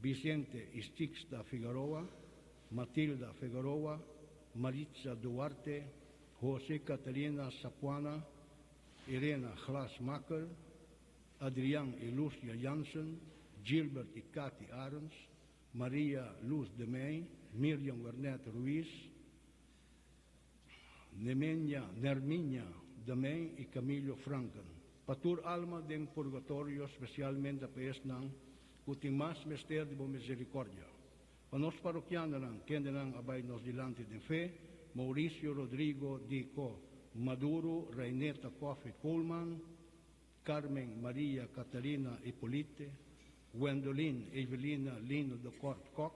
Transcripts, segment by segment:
Vicente Istixta Figueroa, Matilda Figueroa, Maritza Duarte, José Catalina Sapuana, Irena Glasmacher, Adrián y Lucia Jansen, Gilbert y Cathy Arons, María Luz de May, Miriam Wernet Ruiz, Nerminia de May y Camilo Franken. Patur alma den purgatorio, especialmente a Pesnan, kuting mas mester de misericordia. Panos paroquianos, quienes abay nos delante de fe, Mauricio Rodrigo Dico Maduro, Reineta Coffee Coleman, Carmen María Catalina Hipólite, Gwendolyn Evelina Lino de Cort Koch,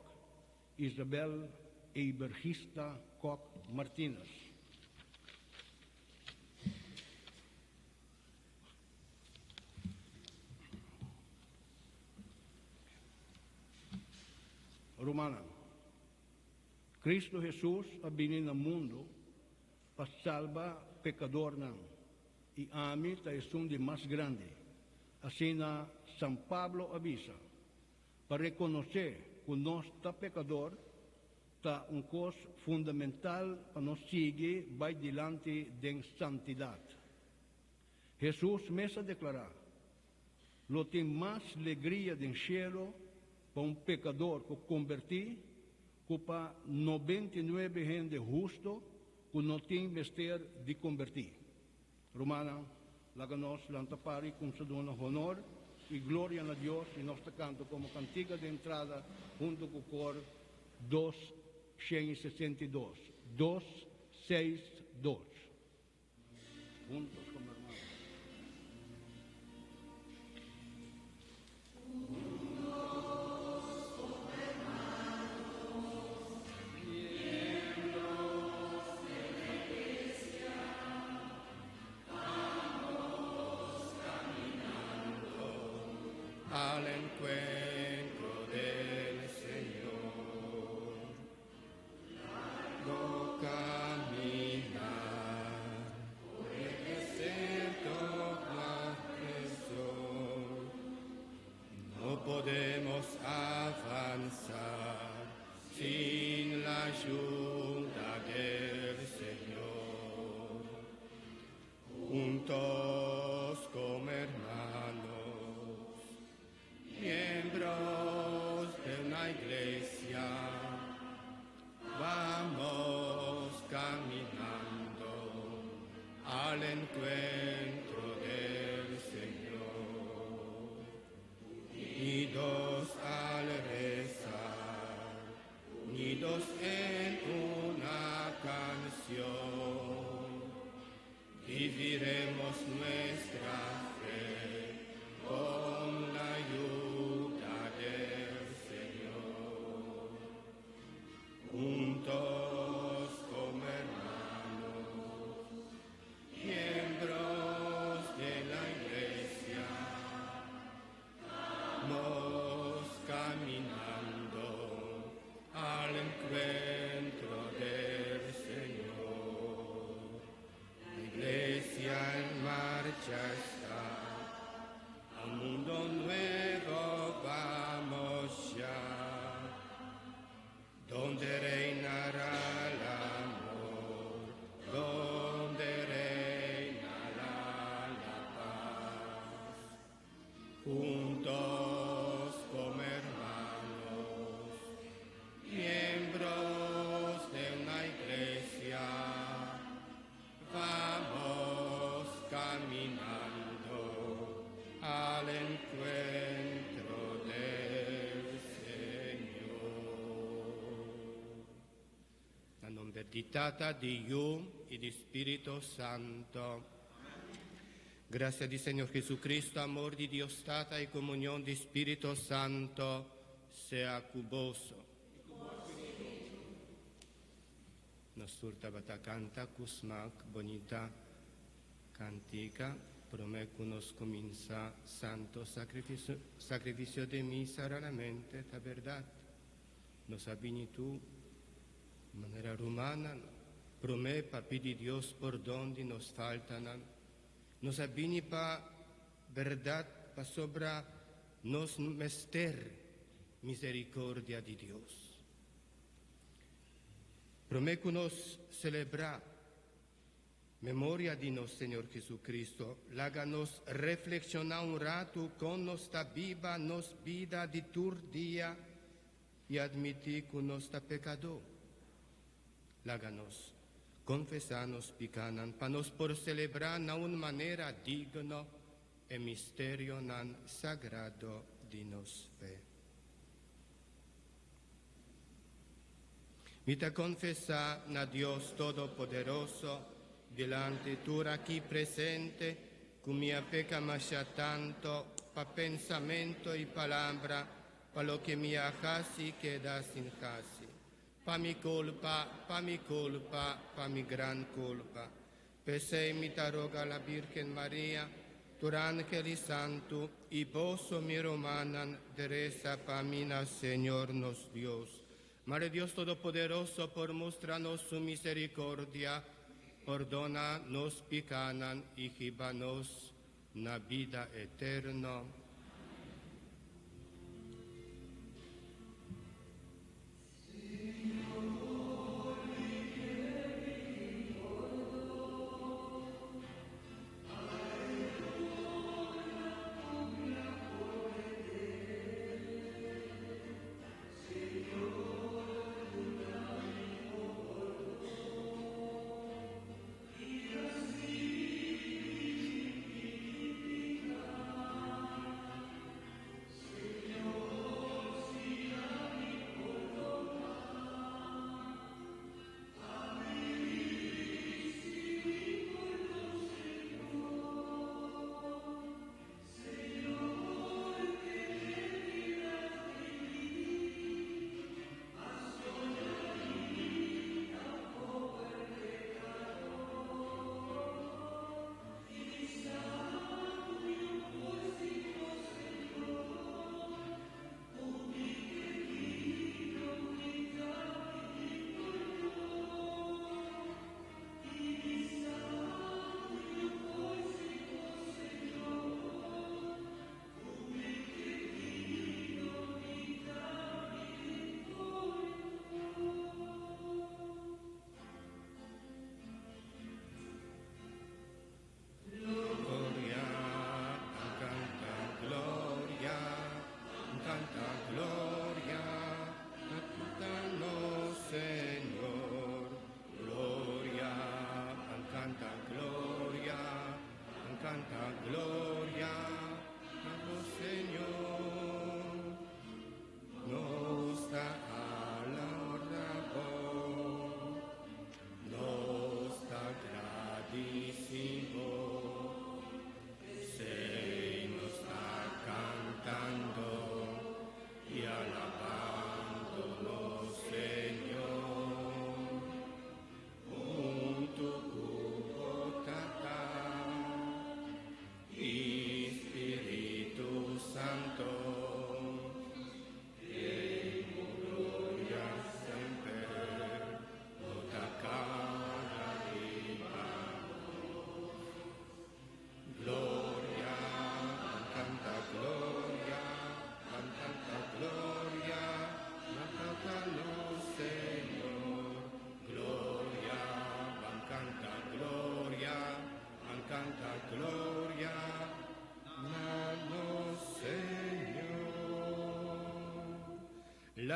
Isabel Ebergista Koch Martínez. Romana. Cristo Jesus abini na mundo para salva pecador nang e ami tayo sundi mas grande. Assim na São Pablo avisa para reconocer que nós ta pecador ta um cos fundamental para nos seguir vai dilante de santidade. Jesus mesmo declara lo tem mais alegria do cielo para um pecador que converti que para 99 gente justo que não tem mister de convertir. Romana, laganos lantapari com se dona honor e glória a Deus e nós canto como cantiga de entrada junto com o cor 262. 262. Juntos como hermanos. Al encuentro del Señor, no caminar por el desierto agresor, no podemos avanzar sin la ayuda del Señor, juntos como hermanos, miembros de una iglesia, vamos caminando al encuentro del Señor, unidos al rezar, unidos en una canción, viviremos nuestra fe con la ayuda del Señor, juntos como hermanos, miembros de la iglesia, vamos caminando al encuentro del Señor. La iglesia en marcha está, al mundo nuevo vamos ya, donde reinará el amor, donde reinará la paz. Juntos como hermanos, miembros de una iglesia, vamos caminando al encuentro del Señor. A nombre di Tata, di Dio e di Spirito Santo. Gracia di Señor Jesucristo, amor di Dios Tata y comunión di Spirito Santo sea cuboso. Nos surta bata canta kusmak bonita cantica, prometo nos comienza santo sacrificio de misa raramente, la verdad. Nos avini tú, de manera romana, promé pa pidi Dios por donde nos faltan. Nos avini pa verdad, pa sobra nos mester, misericordia di Dios. Promécunos celebrar memoria di nos Señor Jesucristo, láganos reflexionar un rato con nuestra viva nos vida di tur día y admitir con nuestra pecado. Láganos confesarnos picanan, pa nos por celebrar na una manera digno e misterio nan sagrado di nos fe. Mita confesa na Dios Todopoderoso, delante tu aquí presente, con mia peca masha tanto, pa pensamento y palabra, pa lo que mi hasi queda sin hasi. Pa mi culpa, pa mi gran culpa. Pesei mita roga la Virgen María, tur angeli santo, y poso mi romanan, deresa pa mina Señor nos Dios. Madre Dios Todopoderoso, por mostrarnos su misericordia, perdona nos picanan y gibanos na vida eterna.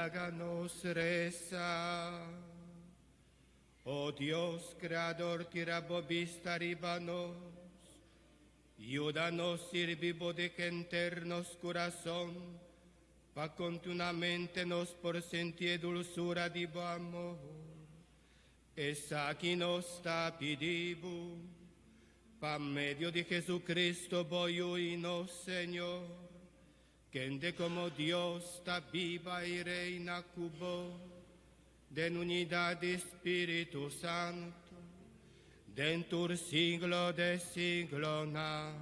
Háganos reza. Oh Dios, creador tirabobista ribanos, ayúdanos vivo de enternos corazón, pa continuamente nos por sentir dulzura di amor. Esa que nos está pidiendo, pa medio de Jesucristo voy y nos Señor, que como Dios está viva y reina cubo, de unidad de Espíritu Santo, dentro del siglo de siglo. Amén.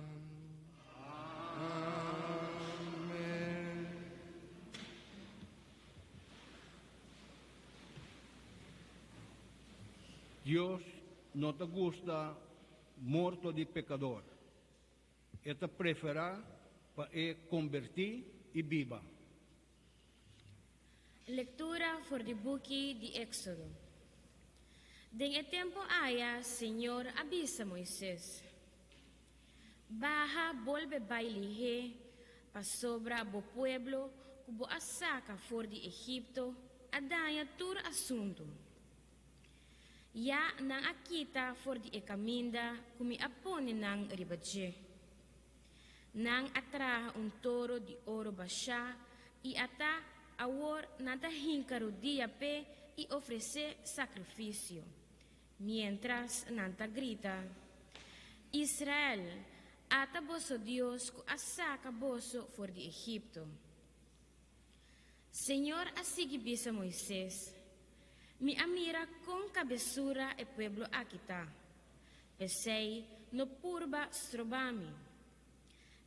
Dios no te gusta muerto de pecador, te prefera para convertir y viva. Lectura voor de boekje de Éxodo. Den el tiempo haya, Señor avisa a Moisés. Baja, volve baile pa sobra bo pueblo, cubo a saca for de Egipto, a danha tur assunto. Ya nang akita for de caminda, kumi apone nang ribadje. Nang atraha toro de oro basha, e ata awor nanta hinkaro dia pe e ofrecer sacrifício. Mientras nanta grita, Israel, ata boso Dios ku asaka boso for de Egipto. Senhor asigi bisa Moisés, mi amira com cabeçura e pueblo akita. Pesei no purba strobami.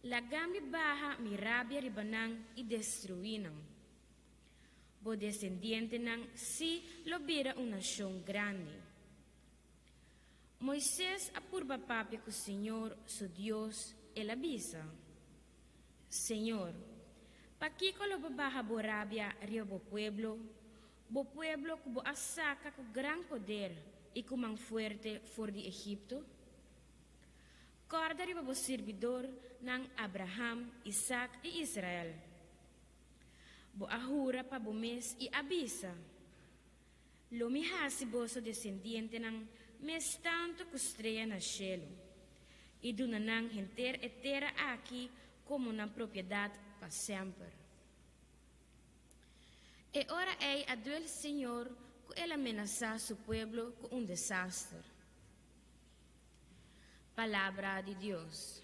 Lagami baja mi rabia ribanang e destruinang. Bo descendiente nang si lo vira una nación grande. Moisés apurba papi com o Senhor, su Dios, el avisa. Senhor, pa kiko lo babaja bo rabia rio bo pueblo que bo asaca com gran poder e com mão fuerte for de Egipto? Corda riba bo servidor nang Abraham, Isaac e Israel. Bo ahura pa bo mes e avisa. Lo mi hasi boso descendiente nang mes tanto costreia na cielo. E do nang henter etera aqui como na propriedade para sempre. E ora ei a do Senhor que ele amenaça seu pueblo com desastre. Palavra de Deus.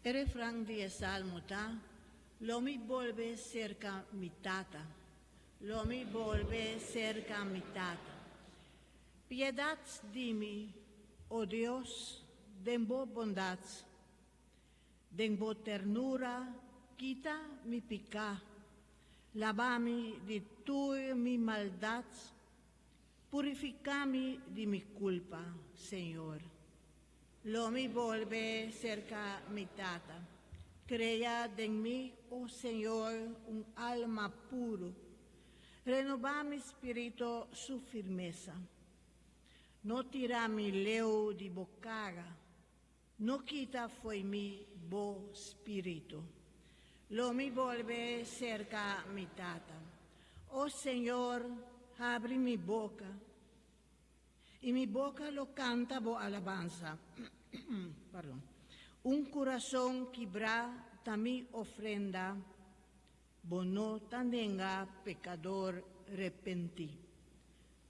El refrán de Salmo ta, lo mi volve cerca mi tata, lo mi volve cerca mi tata. Piedad dimi, oh Dios, denbo bondad, denbo ternura, quita mi picá, lavami de tu mi maldad, purificami de mi culpa, Señor. Lo mi volve cerca mi tata. Crea en mí, oh Señor, un alma puro. Renova mi espíritu su firmeza. No tira mi leo de bocaga. No quita fue mi bo espíritu. Lo mi volve cerca mi tata. Oh Señor, abre mi boca. Y mi boca lo canta bo alabanza. Perdón. Un corazón quebranta mi ofrenda, bo no tenga pecador repentí.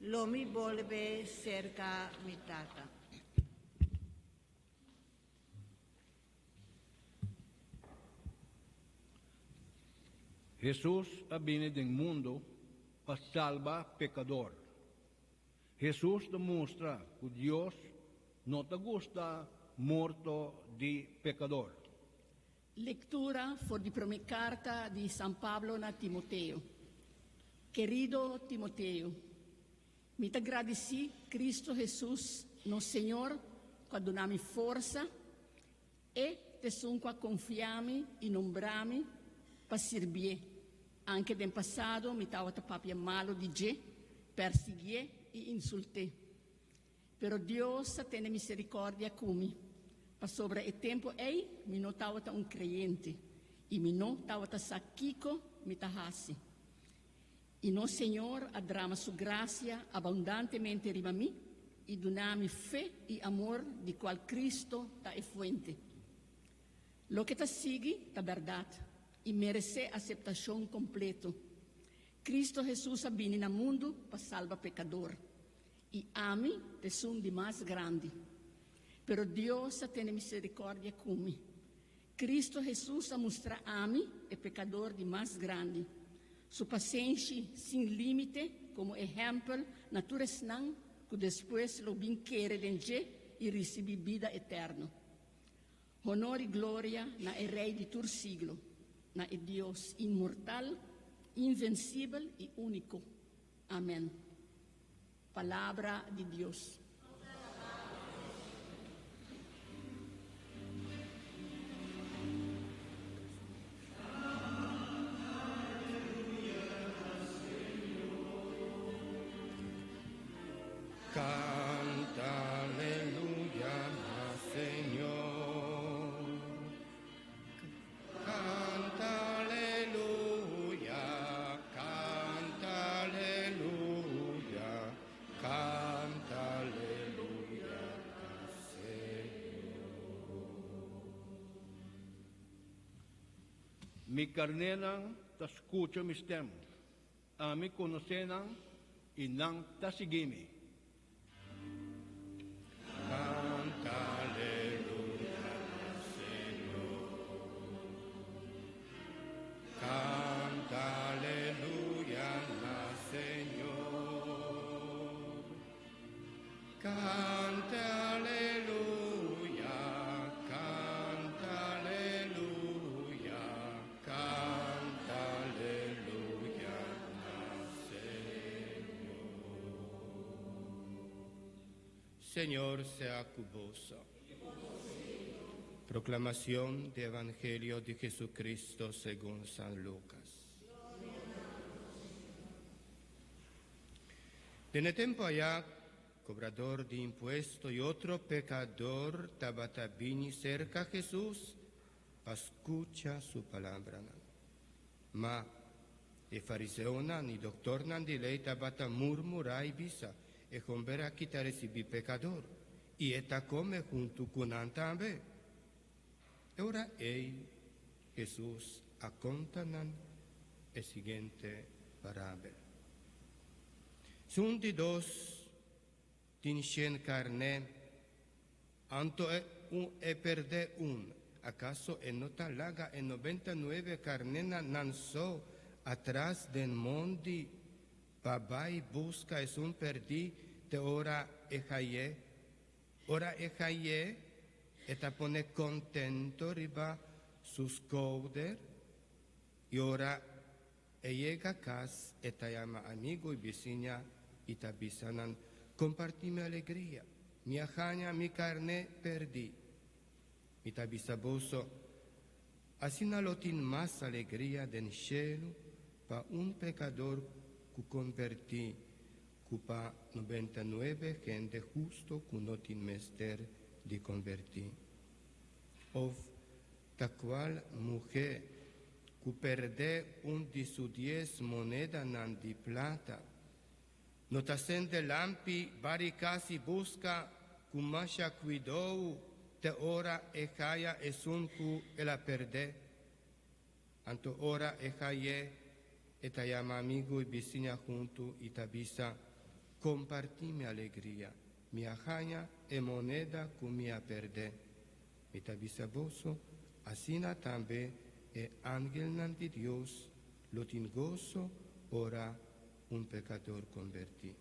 Lo mi volve cerca mi tata. Jesús viene del mundo para salvar pecador. Jesús demuestra que Dios no te gusta morto de pecador. Lectura for di prima carta di San Pablo a Timoteo. Querido Timoteo, mi te agradeci Cristo Jesus, nosso Senhor, quando dá-me força e te sunqua confiami e nombrami para servir. Anche nel passato mi tava papia malo di ge, perseguir e insulté. Pero Deus tem misericórdia comigo. Pa sobre o tempo ei, mi não estava um crente. E mi não estava saquico, mi tahasi. E no Senhor adrama sua graça abundantemente riba mim e dona-me fé e amor de qual Cristo ta é fuente. Lo que ta sigue ta verdade e merece aceitação completo. Cristo Jesus vini no mundo para salvar pecador. E ami te son de mais grande. Pero Deus tem misericórdia comigo. Cristo Jesus mostra ami e pecador de mais grande. Sua paciência sem limite, como exemplo, naturas não, que depois lo bem querer denje e receber vida eterna. Honor e glória na é Rei de todo siglo, na é Deus imortal, invencível e único. Amém. Palavra de Deus. Mi karnenan ta escucha mis tem. Ami konosenan inang ta sigimi. Canta aleluya, Señor. Canta aleluya, Señor. Canta aleluya, canta aleluya, canta aleluya, Señor. Señor sea con vos. Proclamación del Evangelio de Jesucristo según San Lucas. En el tiempo allá, cobrador de impuestos y otro pecador tabata vini cerca a Jesús, escucha su palabra. Ma i fariseonan y doctornan de ley tabata murmura y visa, e convera quitare sibi pecador, y eta come junto con antambe. E ora ei, Jesús, accontanan el siguiente parábola. Sunt di dos tincien carne, anto e perde un. ¿Acaso en nota laga en 99 carnena nan so atrás del mondi babai busca es un perdi te ora ejaye eta pone contento riba sus couder y ora llega a casa eta llama amigo y vecina y tabisanan compartí mi alegría mi ajaña mi carne perdí mi tabisaboso así no lo tin más alegría del cielo pa un pecador que convertí cupa 99 gente justo que no tin mester de convertir. Of ta cual mujer que perde un de sus 10 monedas nan di plata, no ta sende lampi vari casi busca cu masha cuidou te ora e caia e sun cu e la perde, anto ora e caie e ta llama amigo y vecina junto y ta visa compartí mi alegría, mi ajaña e moneda cu mia perde. Mi ta visa boso, asina tambe e ángel nan di Dios, lo tin gozo ora un pecador convertí.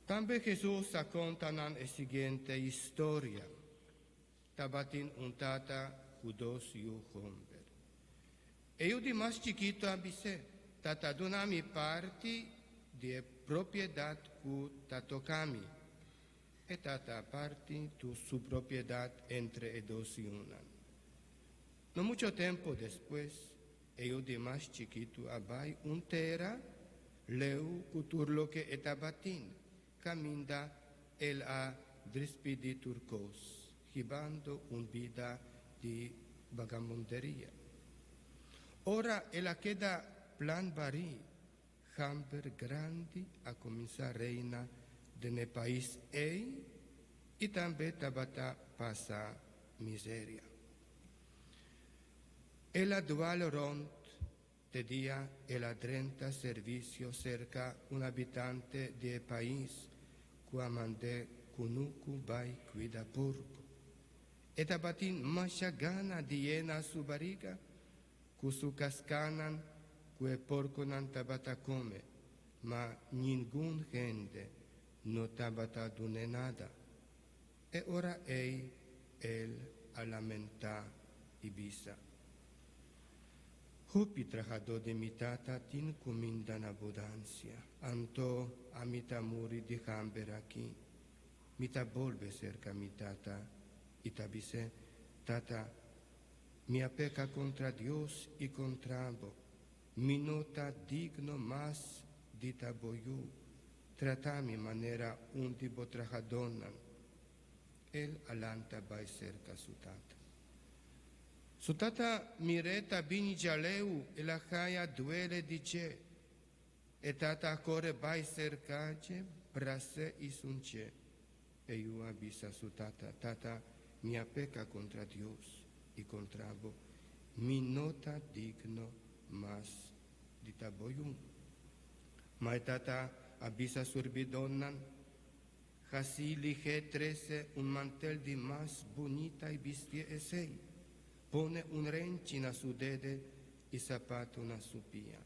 Tambe Jesús accontanan la siguiente historia. Tabatin un tata cu dos hombre. E io di más chiquito avise, tata donami parti de propiedad cu tatocami. E tata parti tu su propiedad entre e dos y una. No mucho tiempo después, io di más chiquito abai un tera, leu cuturlo que etabatin, caminda el a drispidi turcos, gibando un vida di vagabondería. Ora ella queda plan bari, hamper grandi a comenzar reina de ne país ei y también tabata pasa miseria. Ella dual ront te dia ella 30 servicio cerca un habitante de país cuamande kunuku bai cuida porco. E tabatin masha gana diena su barriga cusu cascanan que porco nan tabata come, ma ningún gente no tabata dune nada. E ora él a lamenta y visa. Hopi trabajador de mi tata tin comindan abundancia, anto a mita muri di hamber aquí, mita volve cerca mi tata, y tabise, tata, mi peca contra Dios y contra vos, mi nota digno más di taboyu, tratami manera un tipo trajadonan. Él alanta vai cerca su tata. Su tata mireta bini jaleu e la jaya duele dice, e tata corre vai cercace, brase y sunce. E io avisa su tata, tata, mia peca contra Dios y contra vos, mi nota digno mas di taboyun. Maitata abisa surbidonan, Así lige 13 un mantel di más bonita y vestie esei. Pone un rencina su dede y zapato una su pia.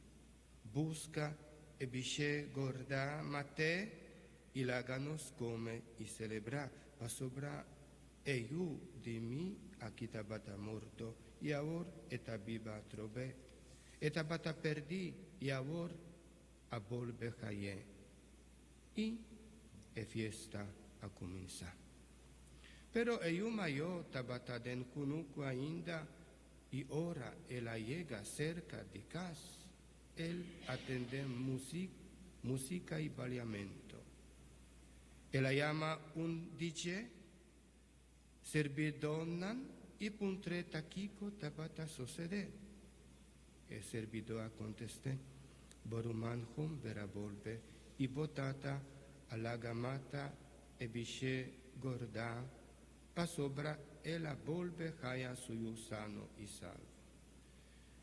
Busca e bisce gorda mate y láganos come y celebra. Pasobra e yu di mi a tabata morto y ahora eta viva trove. Eta bata perdi y ahora a volve jaye. Y e fiesta a comienza. Pero eu mayo tabata den kunuku ainda y ora ela llega cerca de casa, él atende música y baleamento. Ela llama un DJ, servidonan y puntre taquico tabata suceder. El servidor a contesté, borumanjum vera volve y botata alla gamata e bisce gorda, pa sopra e la volve caia suyu sano e salvo.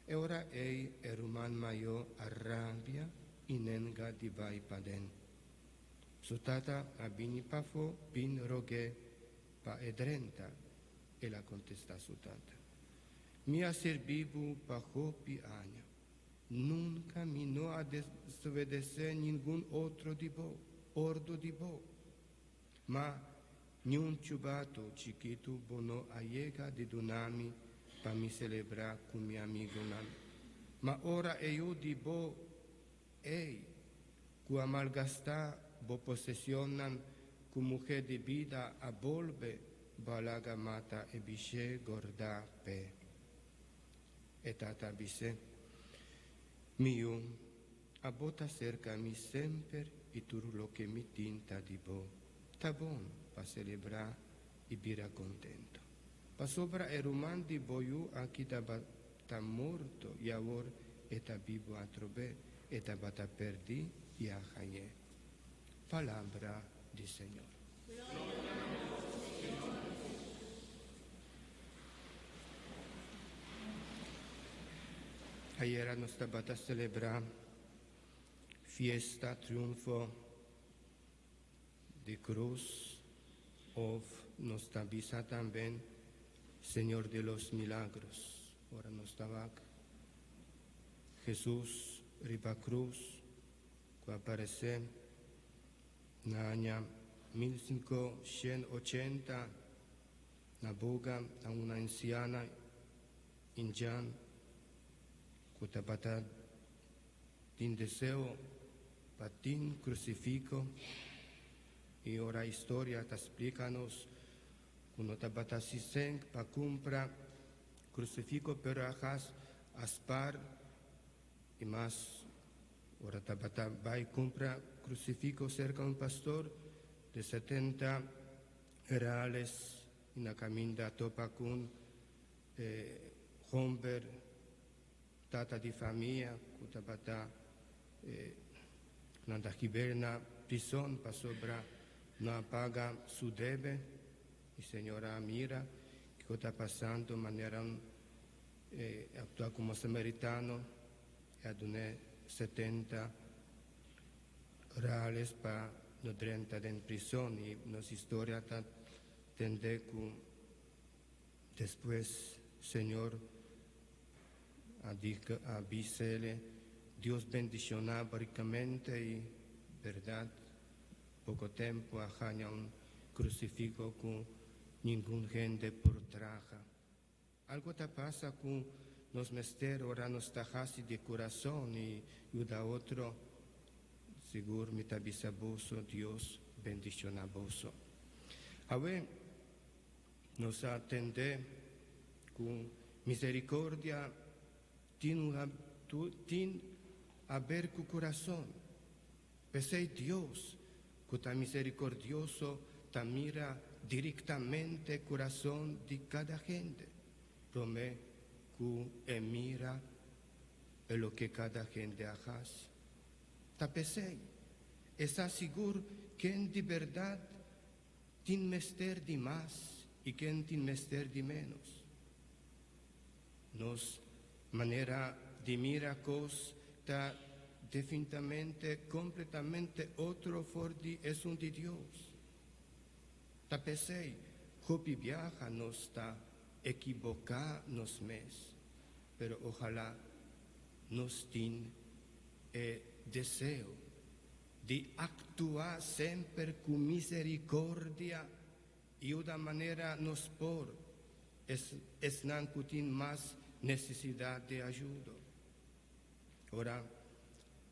E ora ei eruman maio arrabia inenga di vai paden. Sutata abini pafo pin roge pa edrenta e la contesta sutata. Mia servibu pa hopi año. Nunca mi no ha desobedece ningún otro di bo. Ordo di bo, ma niun ciubato chiquito bono allega di donami pa mi celebra con mi amigo nan. Ma ora io di bo ei, cu amalgasta bo possessionan cu mujer di vida a volve balaga mata e bisce gorda pe. E tata bise, mio, a bota cerca mi sempre e tutto lo che mi tinta di bo. Ta bon pa celebrar e bira contento. Pa sopra e roman di boiu anche ta morto e avor e ta vivo a trobe e ta bata perdi e a jaye. Palabra di Señor. Ayer nos tabata celebrar fiesta, triunfo de cruz, of nos avisa también Señor de los milagros. Ahora nos estaba Jesús riba cruz, que aparece en el año 1580, na boga a una anciana indiana, que tabata tin deseo patin crucifijo y ora historia ta explícanos cuando tabata sisen pa compra crucifijo pero ajas aspar y más ora tabata va y compra crucifijo cerca un pastor de 70 reales en la caminda topa con homber tata di famiglia tabata nanda hiberna prisión pa sobra no paga su debe y señora mira que está pasando manera actúa como samaritano e adoné 70 reales pa no 30 en prisión y nos historia ta tende que después señor avísele Dios bendicioná ricamente y, verdad, poco tiempo ajaña un crucifijo con ningún gente por traja. Algo te pasa con los mesteros, ahora nos tajasi de corazón y ayuda otro, seguro mi tabisa boso, Dios bendiciona boso. A ver, nos atende con misericordia, tin a ver tu corazón. Pensé Dios, que está misericordioso, te mira directamente el corazón de cada gente. Promete que mira lo que cada gente hace. Te pensé, estás seguro que de verdad tiene mester de más y que tiene mester de menos. nos manera di miracos ta definitivamente, completamente otro fuori es un di Dios. Ta pesei, hopi viaja nos ta equivocar nos mes, pero ojalá nos tin deseo di actuar sempre con misericordia y una manera nos por es nan cutin más necesidad de ayuda. Ora,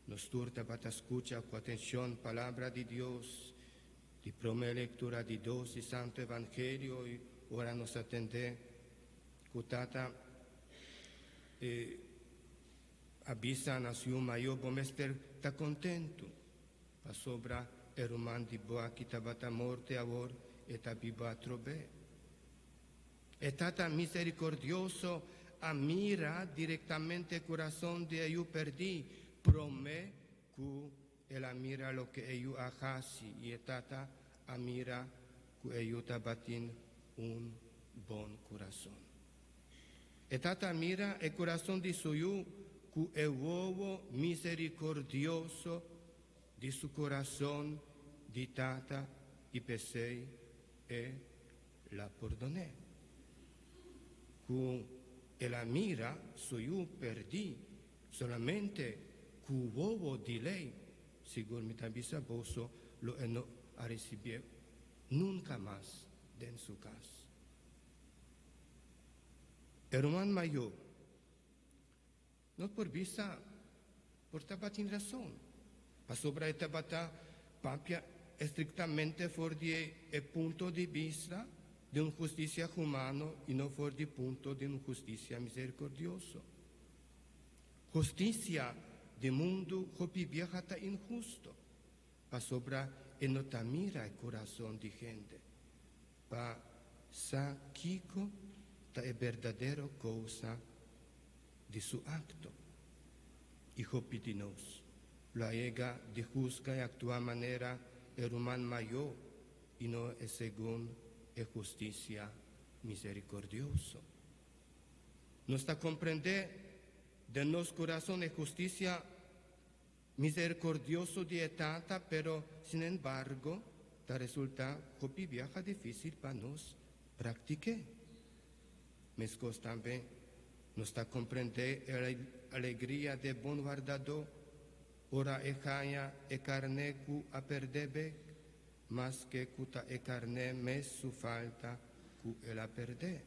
nos turta para escuchar con atención palabra de Dios, di prome lectura di dos y santo evangelio, y ora nos atende cutata avisa nación mayor bomester ta contento, pa sobra eruman di boa qui tabata morte avor et abiba trobe. E tata misericordioso amira direttamente il corazón de eu perdi, prome cu el amira lo que eu ahasi, y tata amira cu eu tabatin un bon corazón. E tata amira il corazón di suyu cu el uovo misericordioso di su corazón di tata y pesei e la perdoné. Cu la mira suyu perdi solamente cu uovo di lei, sigur mi tabisaboso lo no a recibir nunca más en su casa. Hermano mayor, no por vista, por tabatin razón. Pa sobra e tabata papia estrictamente fuori di punto di vista di un giustizia umano e non fuori di punto di un giustizia misericordioso. Giustizia di mondo hopi viajata injusto. Pa sobra e no tamira il corazón di gente. Pa sa kiko ta è verdadero cosa di su acto. Y hopi di nos. Lo aiga di juzga e actua manera el human mayor y no es según e justicia misericordioso. Nos da comprender de nos corazón e justicia misericordioso di etata, pero sin embargo, da resulta hopi viaja difícil para nos practicar. Mescos también nos da comprender la alegría de bon guardador, ora e caia e carne cu a perdebe, mas che cuta e carne mes su falta cu e la perde.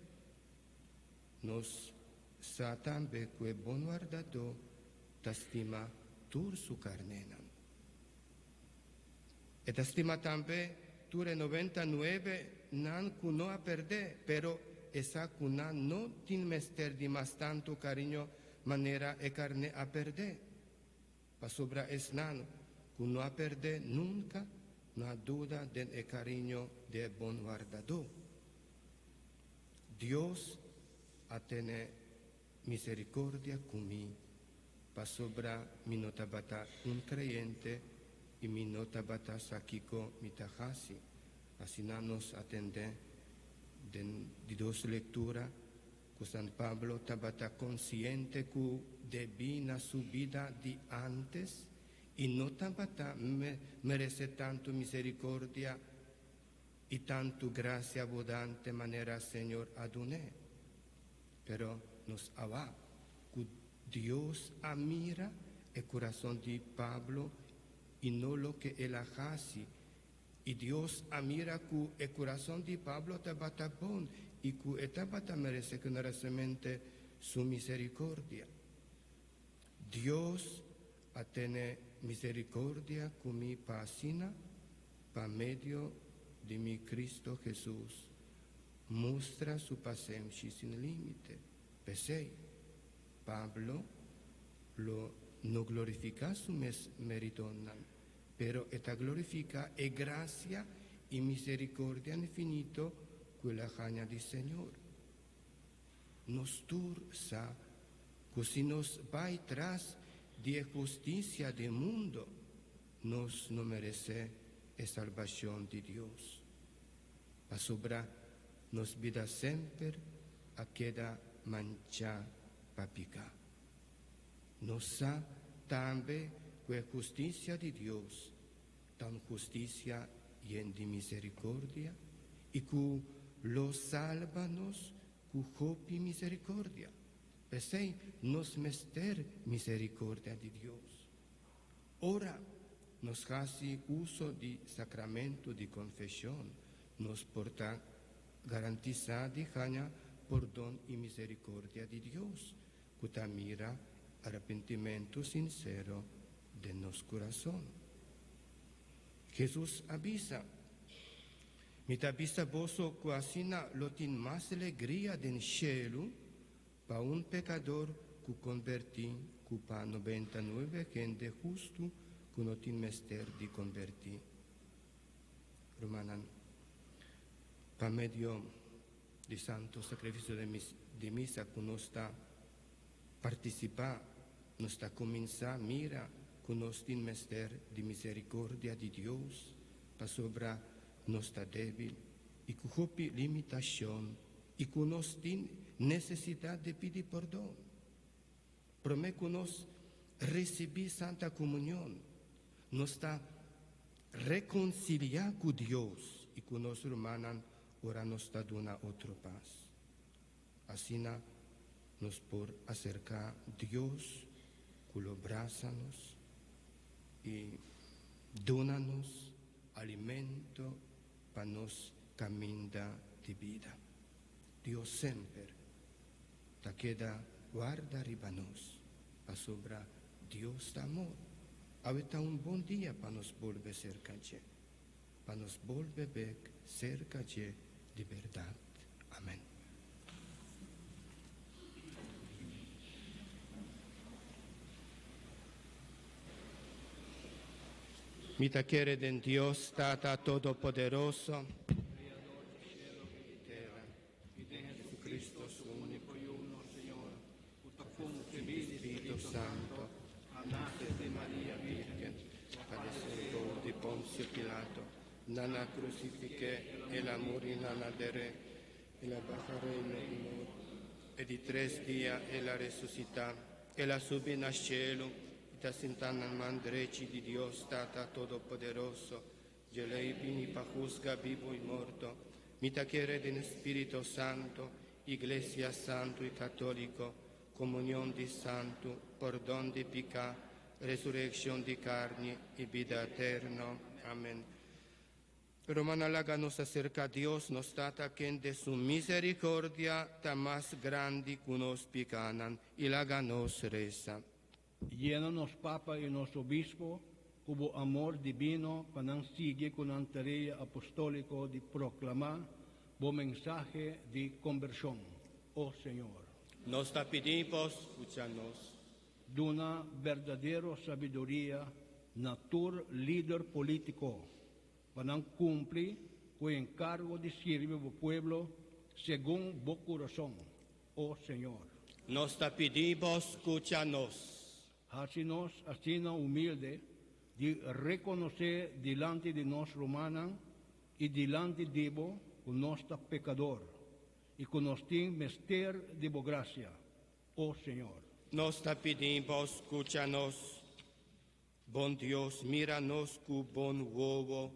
Nos sa tambe cu e bon guardador ta stima tur su carnenan. E ta stima tambe ture 99 nan cu no a perde, pero esa cu nan no tin mester di mas tanto cariño manera e carne a perde. Pa sobra es nano, cu no a perde nunca, no ha duda del cariño de bon guardador. Dios a tener misericordia con mí, pa sobra mi notabata un creyente y mi notabata sakiko mitajasi. Así nos atende de dos lecturas. San Pablo tabata consciente que debina su vida de antes y no tabata merece tanto misericordia y tanto gracia abundante manera Señor aduné. Pero nos ava que Dios admira el corazón de Pablo y no lo que él hace. Y Dios admira que el corazón de Pablo tabata bon y que tabata merece generosamente su misericordia. Dios a tener misericordia con mi pasina pa medio de mi Cristo Jesús. Muestra su paciencia sin límite. Pesei, Pablo no glorifica su mérito, pero esta glorifica e gracia y misericordia infinito quella gana di Señor. Nos tursa, così nos vai tras di justicia del mundo, nos no merece e salvación de Dios. Pa sobra nos vida sempre a queda mancha papica. Nossa tambe que justicia di Dios, tan justicia y en di misericordia, y cu los salvanos cu hopi misericordia. Pesei nos mester misericordia di Dios. Ora nos hace uso di sacramento di confesión, nos porta garantizadi hanya perdón y misericordia di Dios, cuta mira arrepentimiento sincero de nos corazón. Jesús avisa, mita avisa voso quasina lotin más alegría den cielo pa un pecador cu convertí, cu pa 99 gente justo cu notin mester di convertí. Romanan, pa medio di santo sacrificio de misa cu nostra participa, nostra comienza mira cu nostin mester di misericordia di Dios pa sobra nostra débil y cu hopi limitación y cu nostin necesidad de pedir perdón. Prome cu nos recibir Santa Comunión, nos está reconciliar con Dios y con nos hermanan, ora nos está dando otro paz. Así nos por acercar a Dios, con los brazos y donanos alimento para nos caminar de vida. Dios siempre te queda guarda arriba nos, para sobra Dios de amor. Ahorita un buen día para nos volver cerca de, para nos volver cerca de verdad. Amén. Mita quiere en Dios, Tata Todopoderoso, Jesucristo su único y uno Señor, Espíritu Santo, nace de María Virgen, padeció de Poncio Pilato, nana crucifique, el amor y nana dere, e la bajaré en amor, e di 3 días e la resucita, e la subì al cielo, e ta sentana al mandreci di Dios, Tata Todopoderoso, e lei vini pa juzga vivo y morto, mita quiere en Espíritu Santo, Iglesia Santo y Católico, comunión de santo, perdón de pecado, resurrección de carne y vida eterna. Amén. Romana láganos acerca a Dios, nos trata que de su misericordia está más grande que nos picanan, y láganos reza. Llénanos, Papa y nuestro Obispo, cubo amor divino, para sigue con la tarea apostólico de proclamar buen mensaje de conversión, oh Señor. Nos te pedimos, escúchanos. Duna verdadera sabiduría, natur líder político, para cumplir con el encargo de servir al pueblo según tu corazón, oh Señor. Nos te pedimos, escúchanos. Hácenos así humilde de reconocer delante de nos romanos y delante de vos con nuestro pecador y con nuestro mister de tu gracia, oh Señor. Nos te pedimos, escúchanos. Bon Dios, míranos con bon huevo.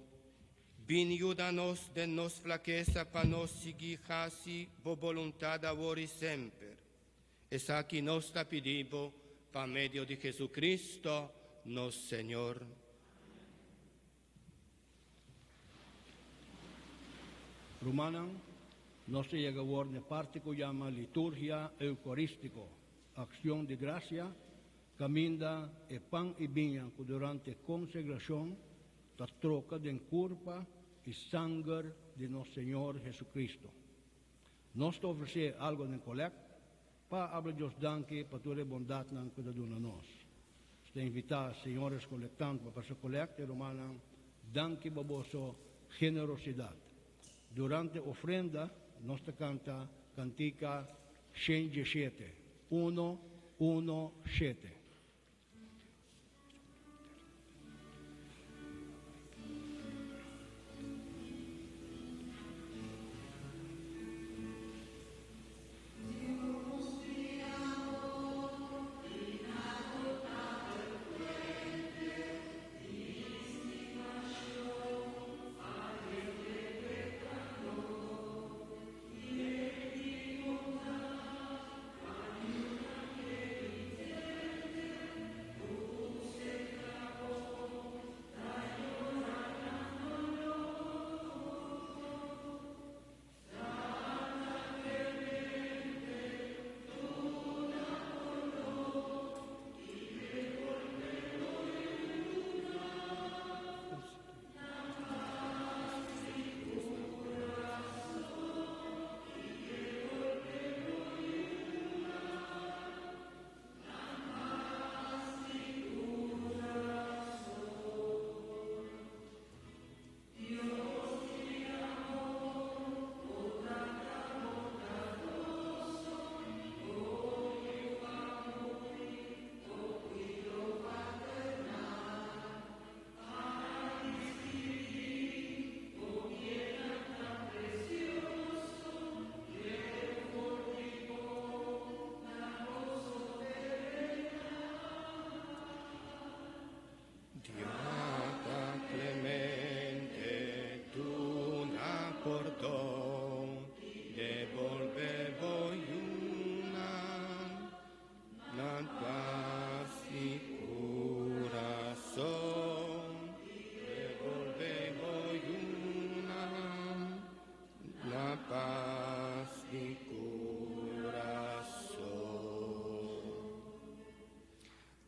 Bin ayúdanos de nos flaqueza para nos seguir así, por voluntad ahora y siempre. Es aquí nos te pedimos, por medio de Jesucristo, nuestro Señor. Romanan, no se llega a una parte que llama liturgia eucarístico, acción de gracia, caminda e pan y viña que durante consagración la troca de curpa y sangre de nuestro Señor Jesucristo. Nos ofrece algo en colecta, para hablar Dios danke para toda bondad que da dona nos. Está invitada señores colectantes para su colecta romana, danke por vuestra generosidad. Durante ofrenda, nos canta cantica 117, 117.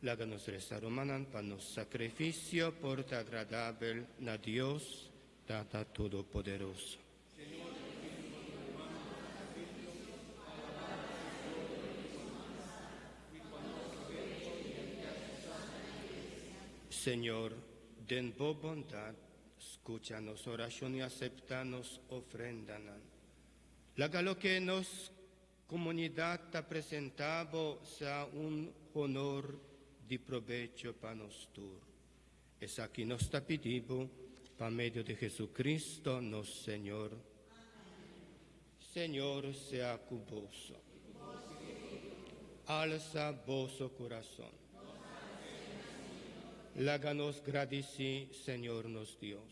Láganos rezar humanan para nos sacrificio porta agradable na Dios, Tata Todopoderoso. Señor, den vos bondad, escúchanos oración y aceptanos ofrendanan. Laga lo que nos comunidad te presentado sea un honor de provecho para nosotros. Es aquí nos está pidiendo, por medio de Jesucristo, nuestro Señor. Señor, sea cuboso. Alza vosso corazón. Láganos gradici, Señor nos Dios.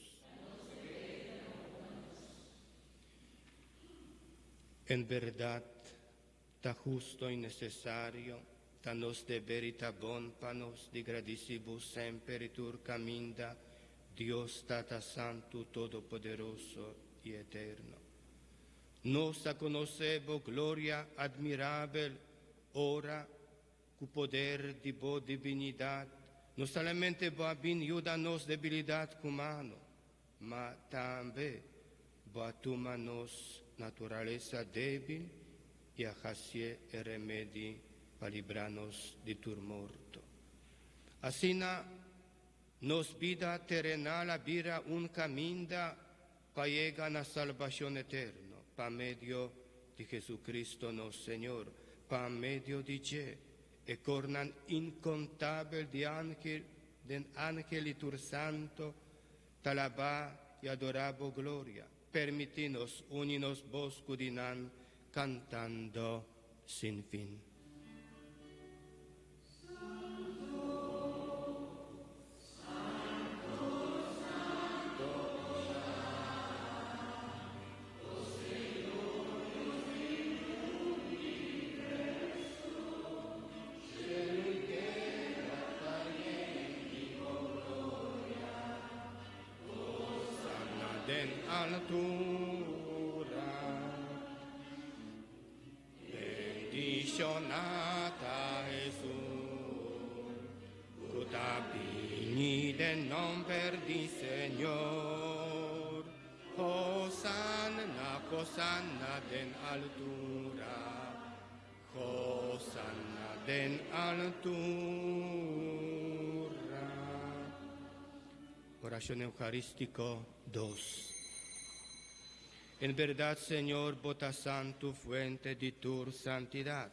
En verdad, ta justo y necesario, ta nos deber y ta bon panos di gradicibus semper tur caminda, Dios Tata Santo, Todopoderoso y Eterno. Nos conocebo gloria admirable, ora, cu poder di bo divinidad, no solamente va bin ayudanos debilidad humano, ma también va tumanos naturaleza débil y ajacie e remedi para librarnos de turmorto. Así nos vida terrenal abrirá un camino para llegar a la salvación eterna, para medio de Jesucristo nuestro Señor, para medio de Él. E cornan incontable de ángel y tur santo, talabá y adorabo gloria. Permitinos uninos vos cudinan cantando sin fin. En altura, bendicionata Jesús, cutabini del nombre di Señor, Hosanna, Hosanna den altura, Hosanna den altura. Oración eucarístico 2. En verdad, Señor, bota santo, fuente de tu santidad.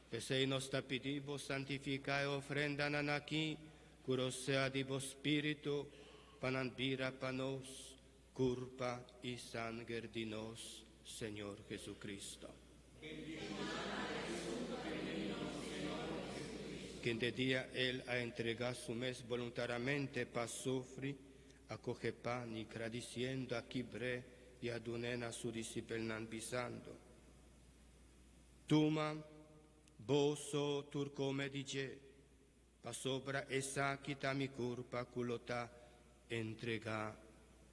Pese nos te pedimos, santifica y ofrendan aquí, curo sea de vos espíritu, panambira panos, culpa y sangre de nos, Señor Jesucristo. Quien de día Él ha entregado su mes voluntariamente para sufrir, acoge pan y agradeciendo aquí bre, y adunen a su disciplina pisando. Tuma, boso turcome dice, pa sobra esa quita mi culpa culota entrega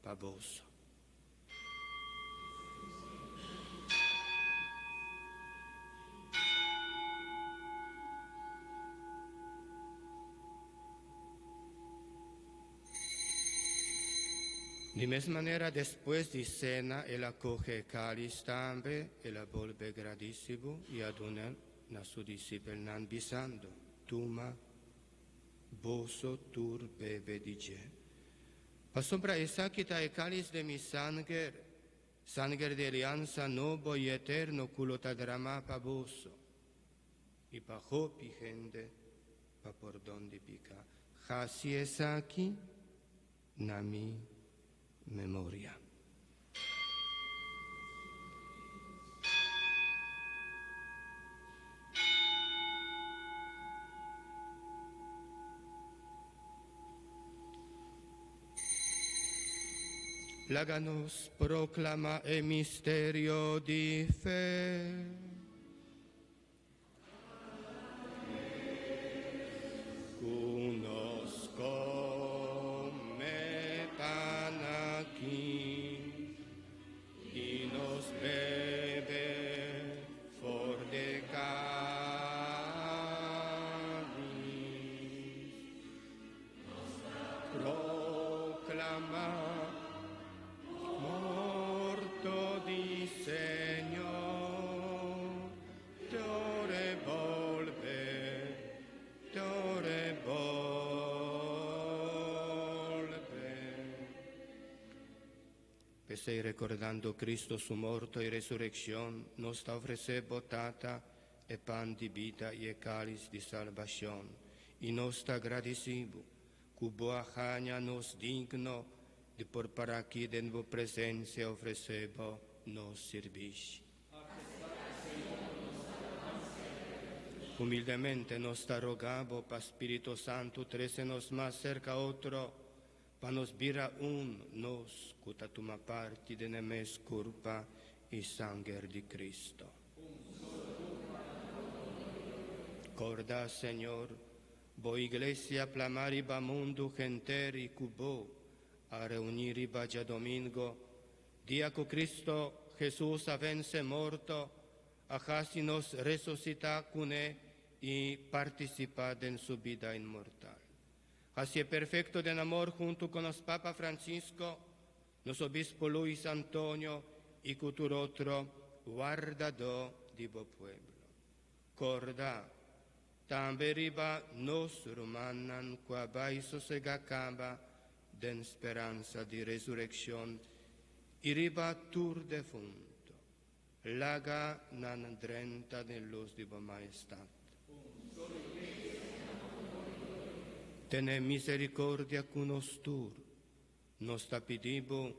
pa boso. De misma manera, después de cena, él acoge el cáliz también, él la vuelve gradísimo y aduna a su disciplina bisando. Tuma, boso, tur, bebe, dice. Pasombra esa quita el cáliz de mi sangre de alianza nuevo y eterno, culota drama pa boso. Y pa hopi gente, pa por donde pica. Hasi esa aquí, nami. Memoria. Láganos proclama el misterio de fe. Y nos bebe for de cani. sei ricordando Cristo su morto e resurrección, nos sta ofrecendo tata e pan di vita e cálice di salvación. E nos sta agradecido, que boa hanya nos digno de por para aqui de vo presença ofrecebo nos serviço. Humildemente nos sta rogabo pa Spirito Santo trese-nos mais cerca outro, pa nos bira nos cuta tuma parte de nemes curpa e sangue di Cristo. Corda, Senhor, bo iglesia plamariba mundo genteri cubo, a reuniriba ya domingo, dia que Cristo Jesús avence morto, ajasi nos resucita cune y participa en su vida inmortal. Así es perfecto en amor junto con los Papa Francisco, nos obispo Luis Antonio y cultur otro guardador di bo pueblo. Corda, tambe riba nos romanan qua bai sosegacaba den speranza di resurrección y riba tur defunto, laga nan drenta de luz di bo maestad. Tene misericordia con nos tur, nos tapidibo,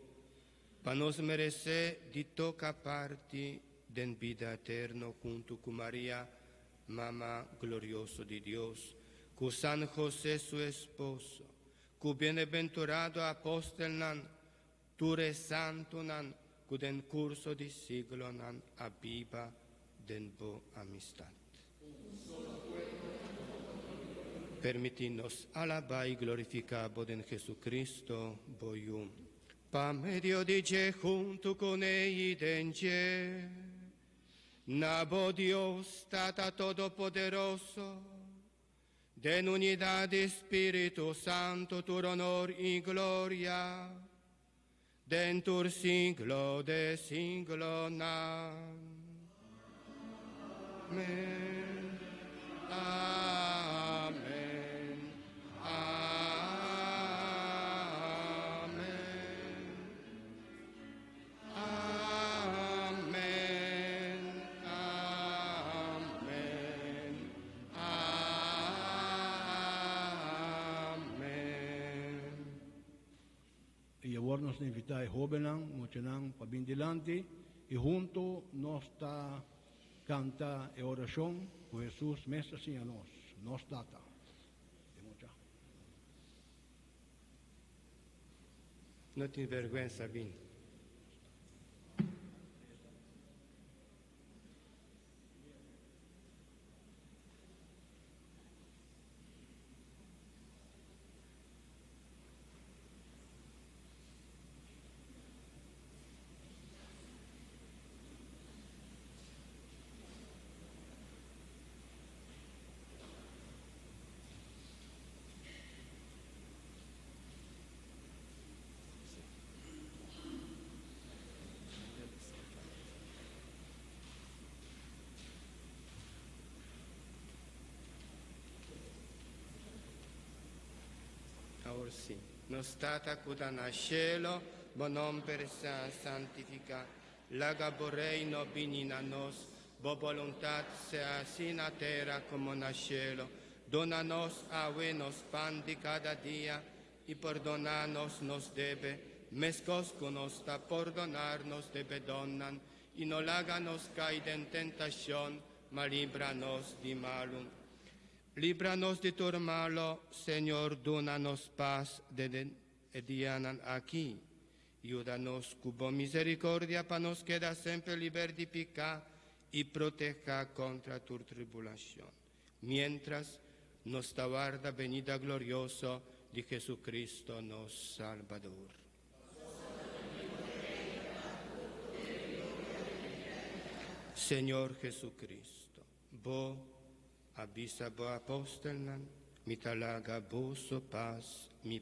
pa nos merece di toca parti den vida eterno junto con María, Mamá glorioso de Dios, con San José su esposo, con bienaventurado apóstol nan, ture santo nan, con den curso di siglo nan abiba den bo amistad. Permitinos alabar y glorificar en Jesucristo, boyum. Pa medio di je junto con él denje, nabo Dios Tata Todopoderoso, den unidad de Espíritu Santo, tu honor y gloria, dentur siglo de siglo nan. Amen. Amen. Amen. Amen. Amen. Y ahora nos invita a jóvenes, muchos pabindilante, y junto nos está canta e oración, por Jesús, Mestre Señor nos data. No te vergüenza, bien. Ahora sì, nostata cuda nascelo, bonom per santifica, laga reino binina nos, bo voluntat sea si na terra como na cielo, dona nos ave nos pan di cada día, y perdonanos nos debe, mescos con nos ta perdonarnos debe donan, y no láganos caer en tentación, ma líbranos di malum. Líbranos de todo malo, Señor, dónanos paz de dianan aquí. Ayúdanos, cubo misericordia, para nos quedar siempre liber de pecar y proteja contra tu tribulación. Mientras nos guarda venida gloriosa de Jesucristo, nos Salvador. Señor Jesucristo, vos avisa bo apostolnan, mi talaga boso paz, mi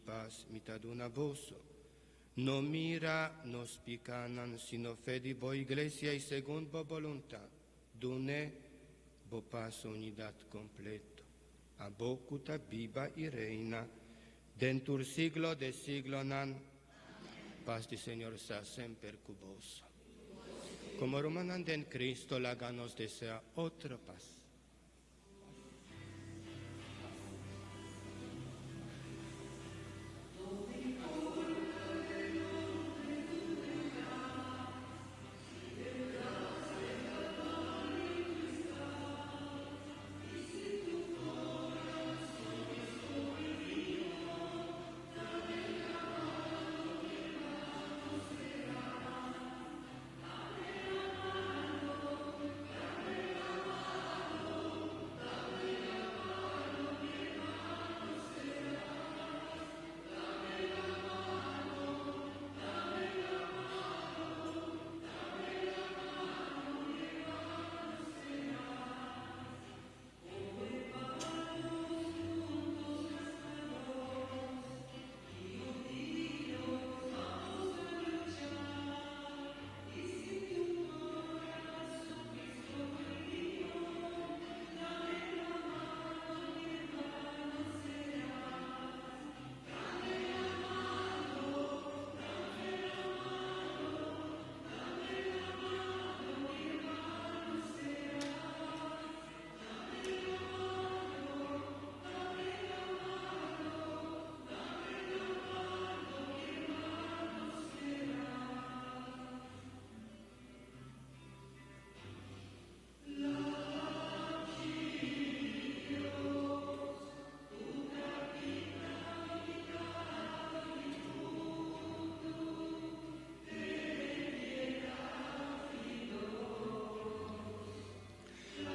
taduna boso. No mira nos picanan, sino fedi bo iglesia y según bo voluntad. Dune bo paz unidad completo. A bo cuta viva y reina, dentur siglo de siglo nan. Paz del Señor sea siempre con vos. Como romanando en Cristo, la nos desea otra paz.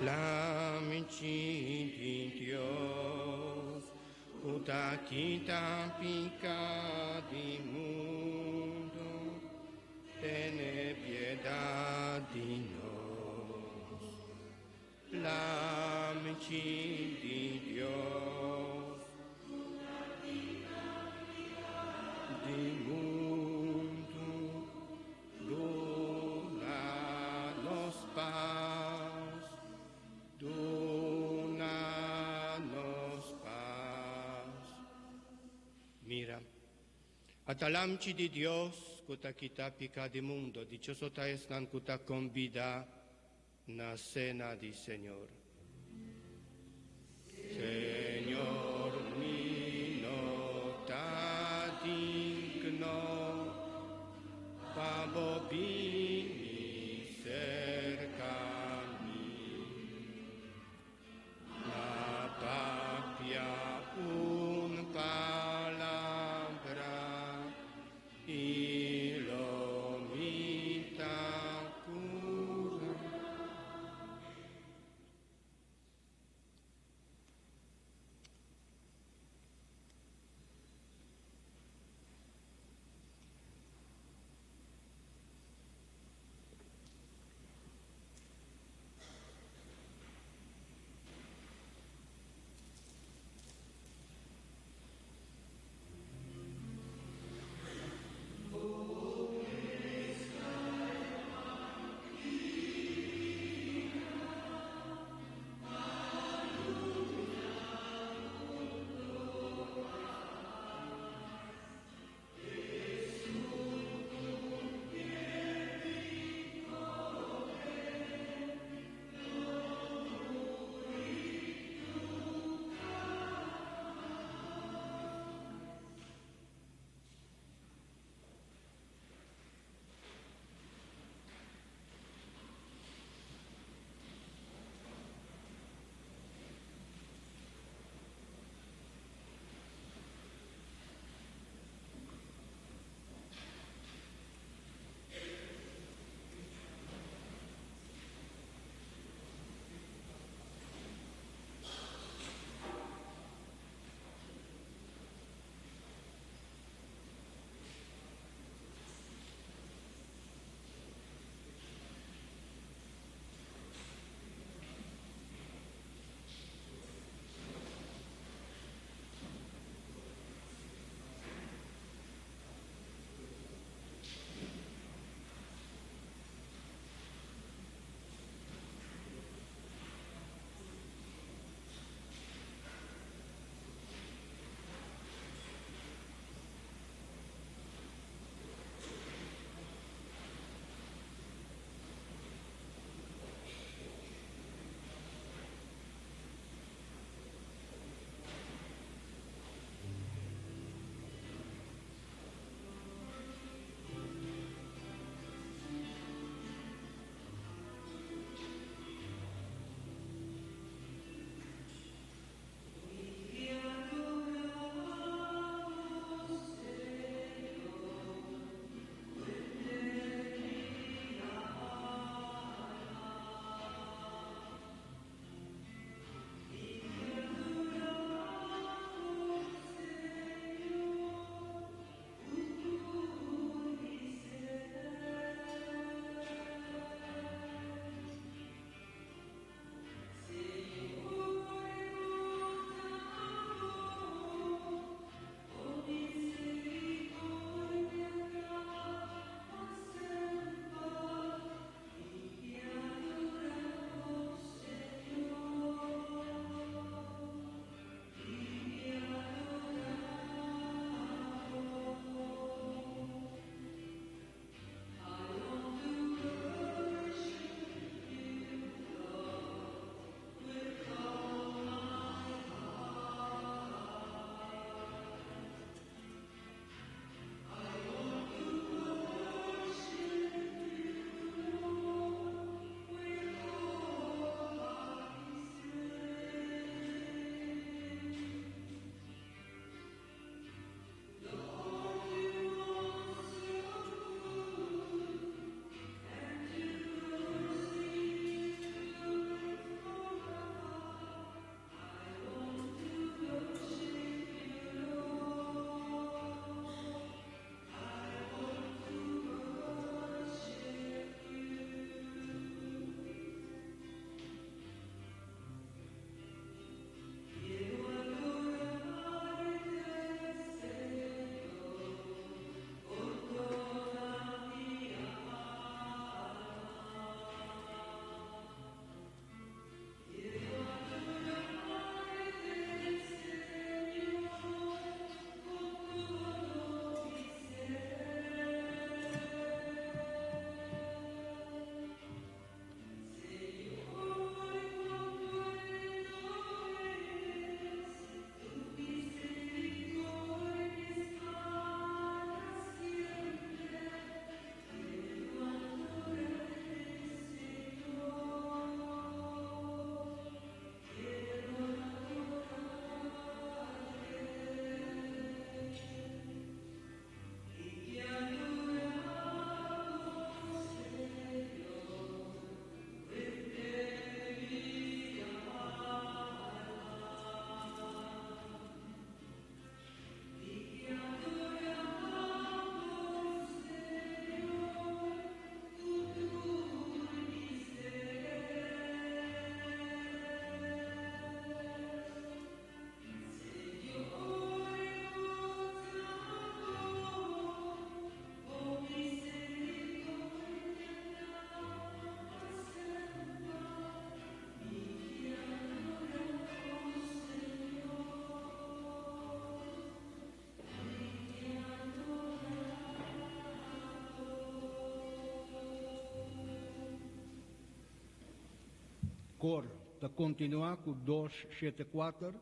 L'amici di Dios, puta quita pica di mundo, tiene piedad di nos. L'amici di Dios, di mundo, dona-nos paz. Dona-nos paz. Mira, atalamci di Dios, kuta kita pika di mundo, dichoso ta esnan kuta convida na cena di Señor. Señor mino ta digno, pabobini cerca. Un palabra y lo mita cura. Cor, ta continua com 274,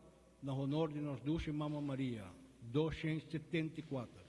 na honor de nós duas Mama Maria, 274.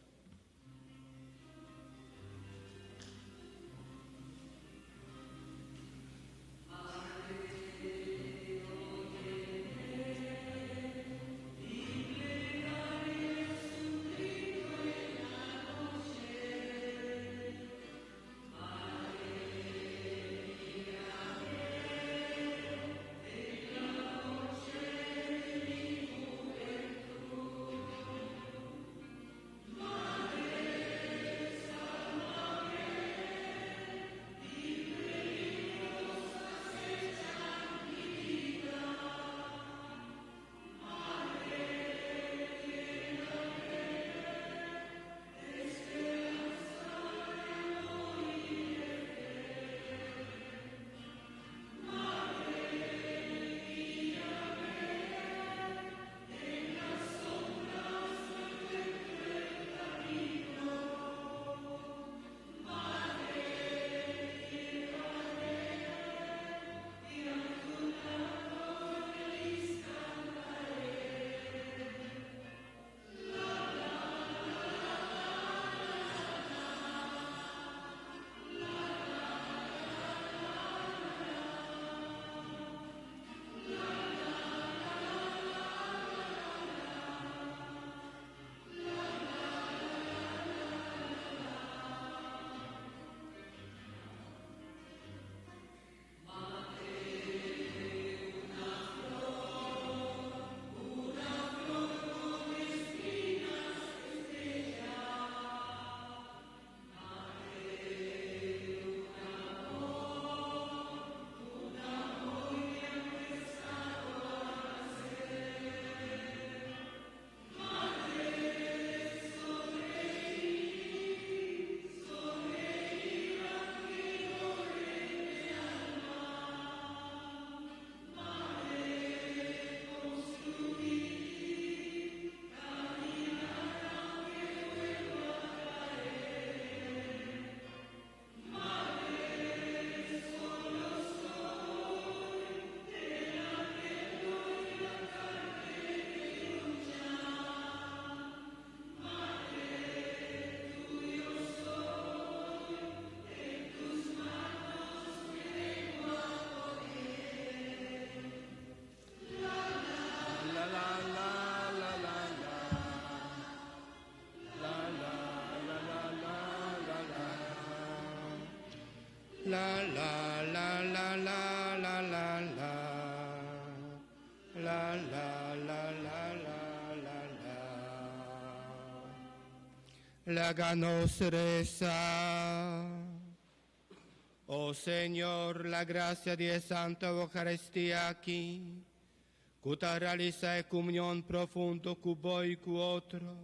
La la la la la la la la. La la la la la la la. Láganos rezar. Oh Señor, la gracia de Santa Eucaristía aquí, cuta realiza comunión profundo con voi y con otro,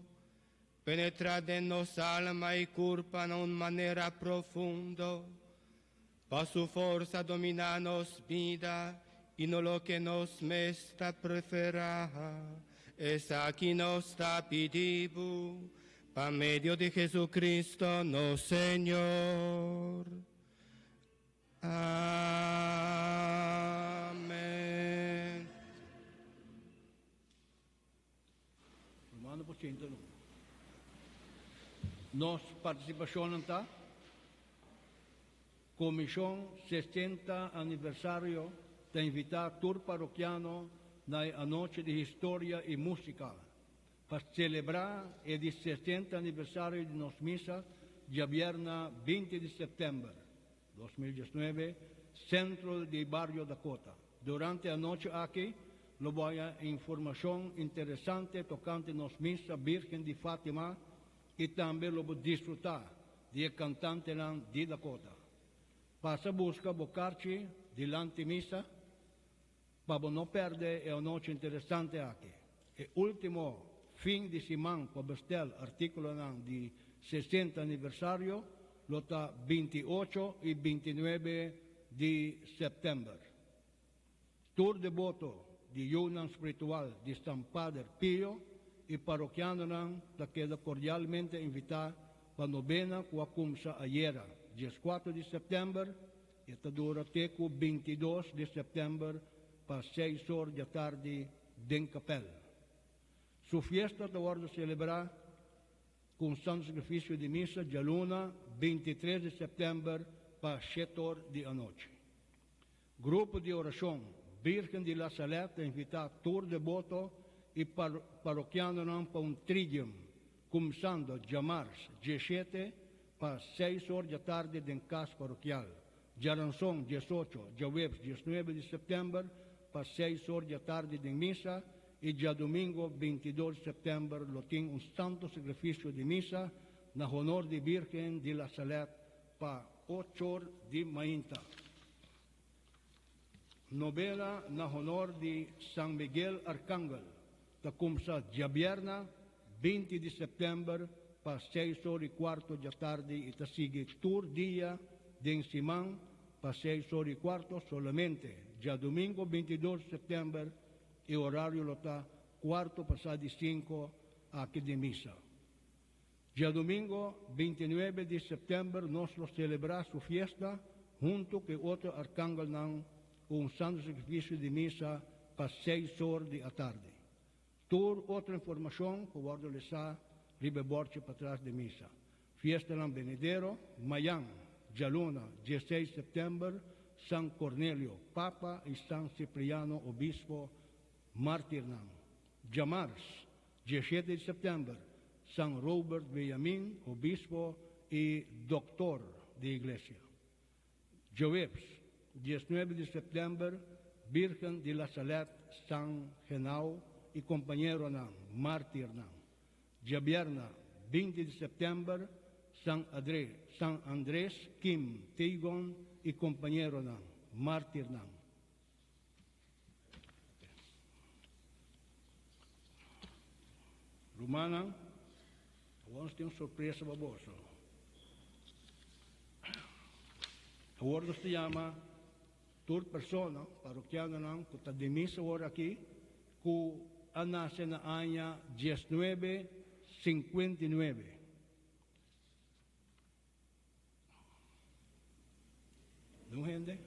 penetrad en nos alma y curpa en manera profundo, pa su forza dominanos vida y no lo que nos mesta prefera, es aquí nos está pidiendo, pa medio de Jesucristo, no Señor. Amén. Romano por 109. Nos participación está Comisión 60 aniversario de invitar tour parroquiano na noche de historia y música para celebrar el 60 aniversario de nos misa de viernes 20 de septiembre 2019, centro de Barrio Dakota. Durante la noche aquí, lo voy a información interesante tocante nos misa Virgen de Fátima y también lo voy a disfrutar de cantante de Dakota. Pasa busca bocarci delante misa para no perder la noche interesante aquí. El último fin de semana para bestel artículo de 60 aniversario lo está 28 y 29 de septiembre. Tour de voto de Unión Espiritual de San Padre Pío y parroquiano te queda cordialmente invitar para novena que comienza ayer, 14 de septiembre, esta dura teco 22 de septiembre para 6 horas de tarde en Capel. Su fiesta te va a celebrar con santo sacrificio de misa de luna 23 de septiembre para 7 horas de la noche. Grupo de oración Virgen de la Saleta invita a todos de voto y parroquianos para un tridium, comenzando de março 17 para 6 horas de tarde en casa parroquial. Jaranzón 18, jueves 19 de septiembre para 6 horas de tarde en misa y ya domingo 22 de septiembre lo tiene un santo sacrificio de misa en honor de Virgen de la Saleta para 8 horas de mañana. Novena en honor de San Miguel Arcángel, que comienza ya viernes 20 de septiembre para 6 horas y cuarto de tarde y te sigue todo día de Simán para 6 horas y cuarto solamente. Ya domingo 22 de septiembre el horario lo está cuarto pasado de 5 aquí de misa. Ya domingo 29 de septiembre nosotros celebramos su fiesta junto con otro arcángel un santo sacrificio de misa para 6 horas de la tarde. Toda otra información que guardo les a ribeborche para atrás de misa. Fiesta en Benedero, Mayán, Jaluna, 16 de septiembre, San Cornelio, Papa y San Cipriano, Obispo, Mártirnam. Jamars, 17 de septiembre, San Robert Benjamín, Obispo y Doctor de Iglesia. Jueves, 19 de septiembre, Virgen de la Saleta, San Genao y compañero Mártir. Ya viernes, 20 de septiembre, San Andrés, Kim, Tigon y compañero Mártir. Romana, vamos a tener una sorpresa para vos. Ahora se llama toda persona parroquiana que está de misa ahora aquí, que nace en el año 1959. ¿No, gente?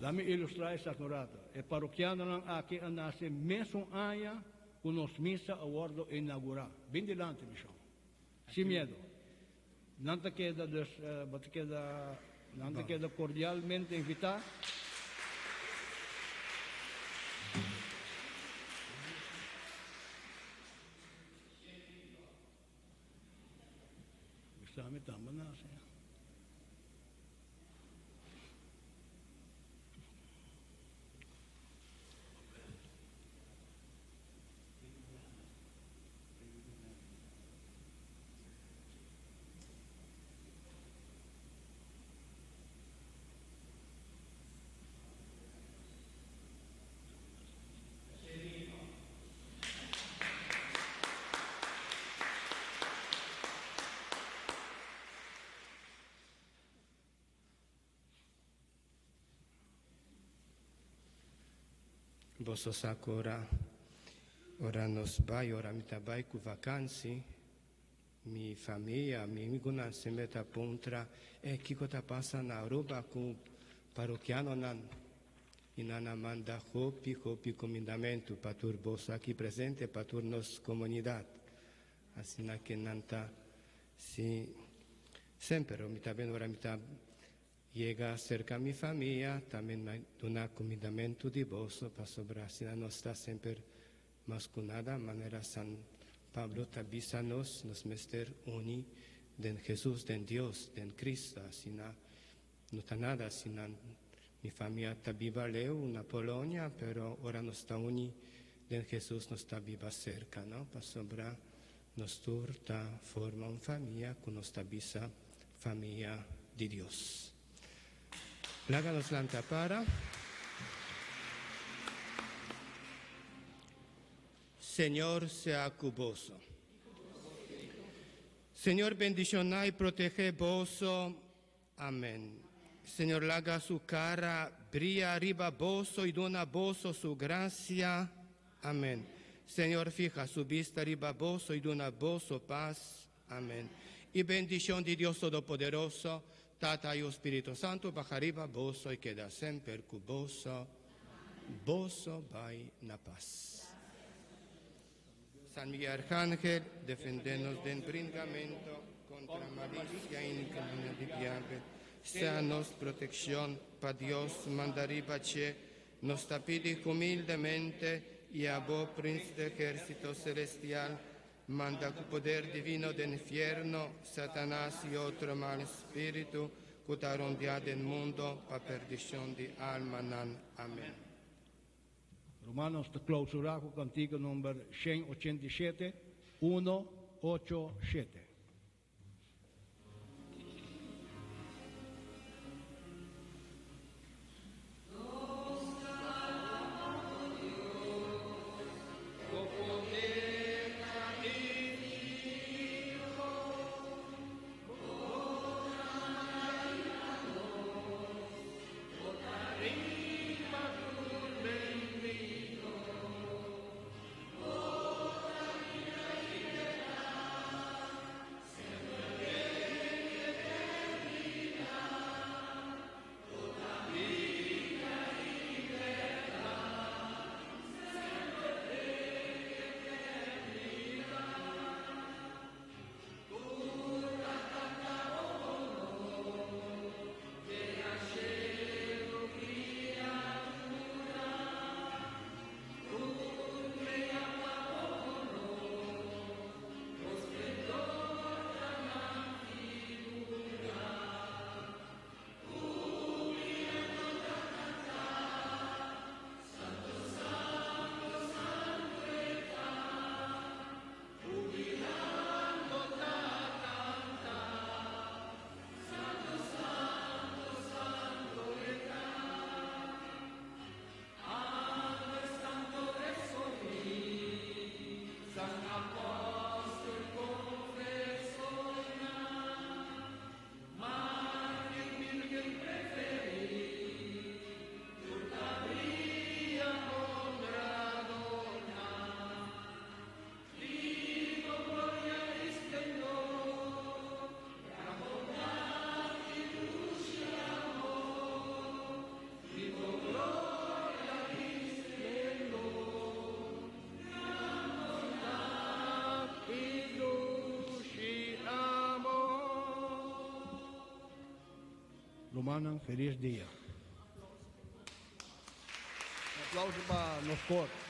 Dame ilustrar esa norata. El parroquiano aquí nace mesmo año que nos misa ahora inaugurar. Bien delante, Michão. Sin miedo. Não te queda, não te queda cordialmente invitar. Estamos também nascendo. Vosso sakura, ora nos vai, ora mi tabai cu vacanzi, mi famiglia, mi miguna se meta puntra, e kiko ta passa na roba cu parroquiano nan, inana manda hopi comandamento, patur vosso aqui presente, patur nos comunidade, assim na que nanta, si, sempre, mi taben ora mi tabai, llega cerca a mi familia, también me da comidamento de bolso para sobrar, si no está siempre masculada, manera San Pablo tabisa nos mester uni den Jesús, den Dios, den Cristo, si no está nada, si no mi familia está viva leo, una Polonia, pero ahora no está uni den Jesús, no está viva cerca, ¿no? Para sobrar, nos turta forma una familia, con nos tabisa familia de Dios. Láganos la para. Señor sea cuboso. Señor bendicionai y protege boso. Amén. Señor laga su cara, brilla arriba boso y dona boso su gracia. Amén. Señor fija su vista arriba boso y dona boso paz. Amén. y bendición de Dios Todopoderoso, Tata y Espíritu Santo, baja arriba vos y queda siempre cuboso, boso vai na paz. San Miguel Arcángel, defendernos del brincamiento contra malicia y inclinación de diablo, seanos protección, pa Dios mandarí pace, nos tapidi humildemente y a vos, príncipe de ejército celestial, manda con poder divino del infierno, Satanás y otro mal espíritu, cutaron dia del mundo, pa perdición de alma. Amén. Romanos te clausura con cantigo número 187, 187. Romanan, feliz día. Un aplauso para los coros.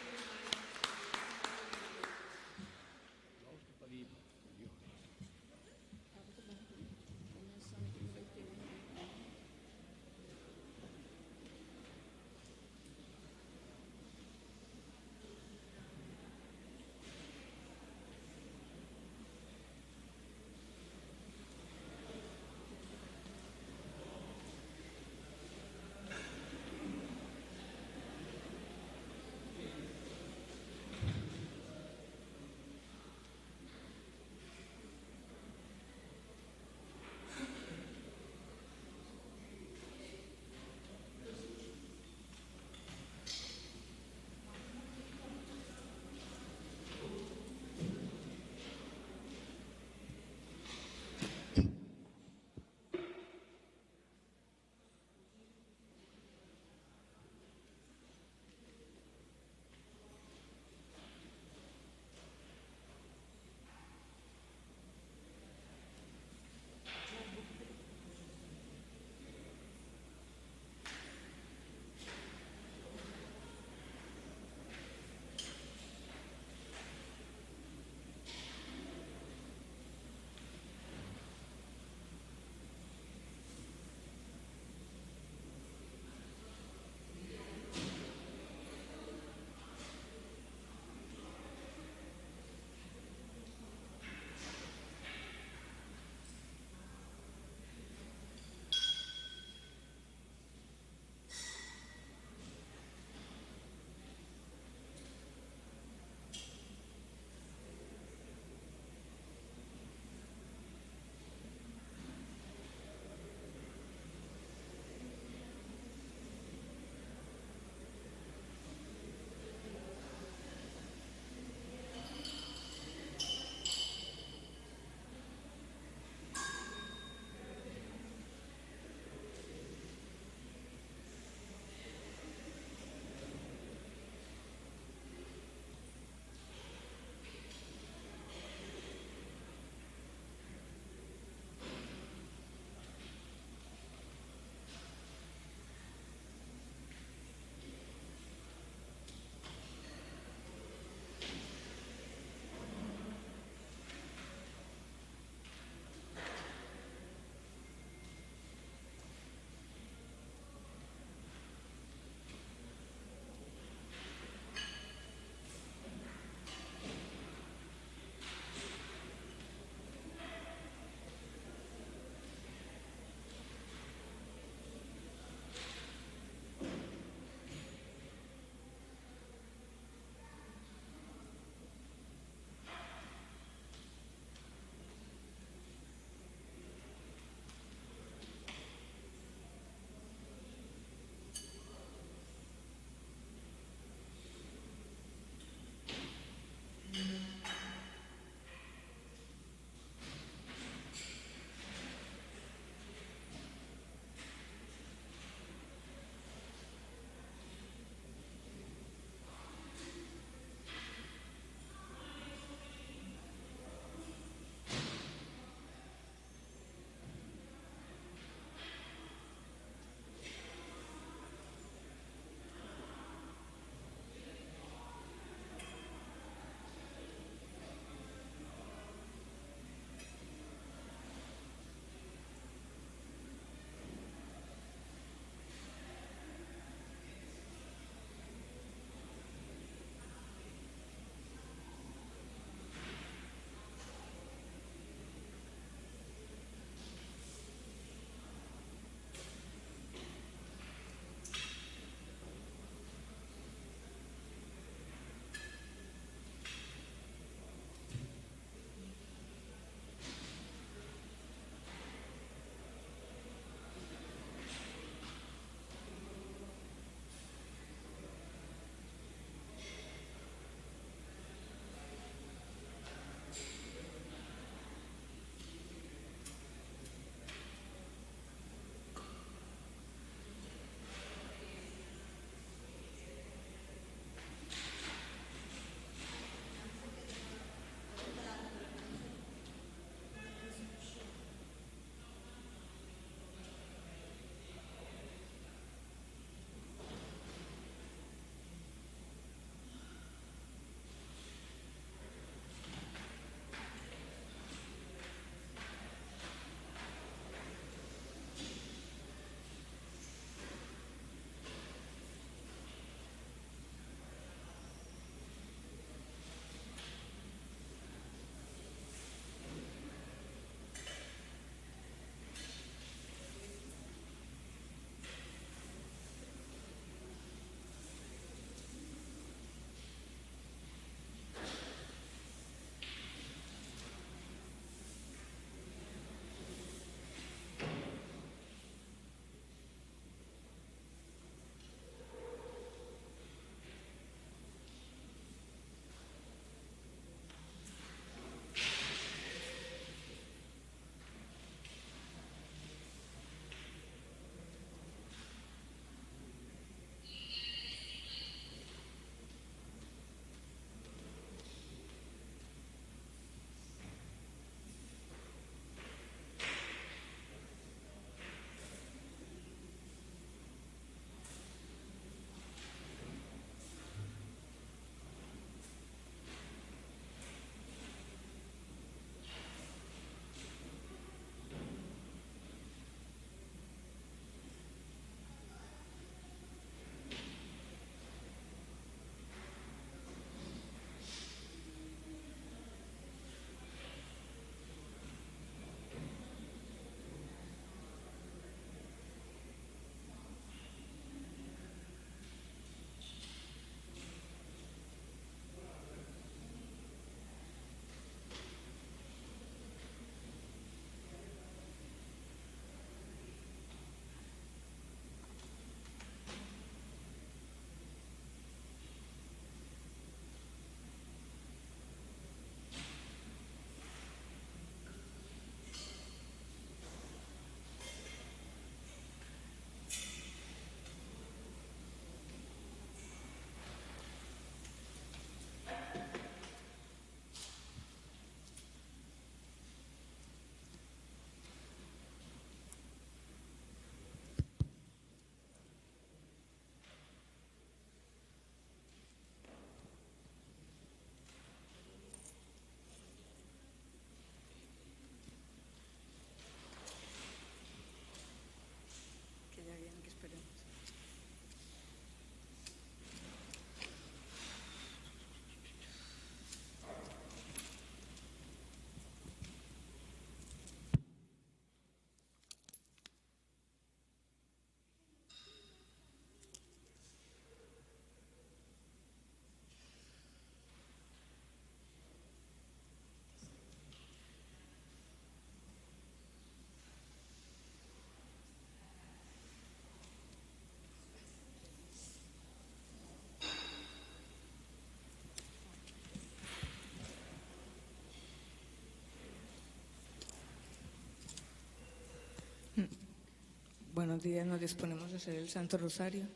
Buenos días, nos disponemos a hacer el Santo Rosario.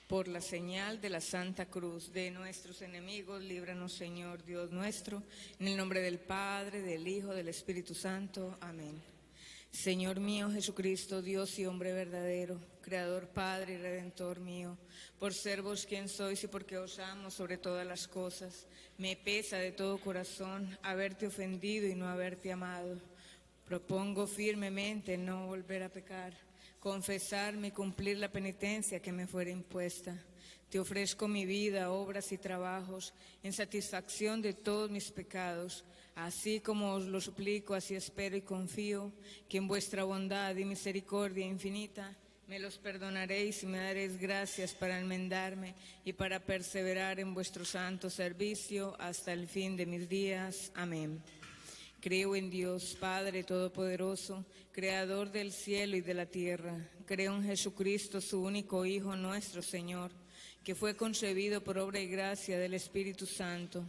Por la señal de la Santa Cruz de nuestros enemigos, líbranos, Señor Dios nuestro, en el nombre del Padre, del Hijo, del Espíritu Santo. Amén. Señor mío Jesucristo, Dios y hombre verdadero, Creador, Padre y Redentor mío, por ser vos quien sois y porque os amo sobre todas las cosas, me pesa de todo corazón haberte ofendido y no haberte amado. Propongo firmemente no volver a pecar, confesarme y cumplir la penitencia que me fuera impuesta. Te ofrezco mi vida, obras y trabajos en satisfacción de todos mis pecados. Así como os lo suplico, así espero y confío que en vuestra bondad y misericordia infinita me los perdonaréis y me daréis gracias para enmendarme y para perseverar en vuestro santo servicio hasta el fin de mis días. Amén. Creo en Dios, Padre Todopoderoso, Creador del cielo y de la tierra. Creo en Jesucristo, su único Hijo, nuestro Señor, que fue concebido por obra y gracia del Espíritu Santo.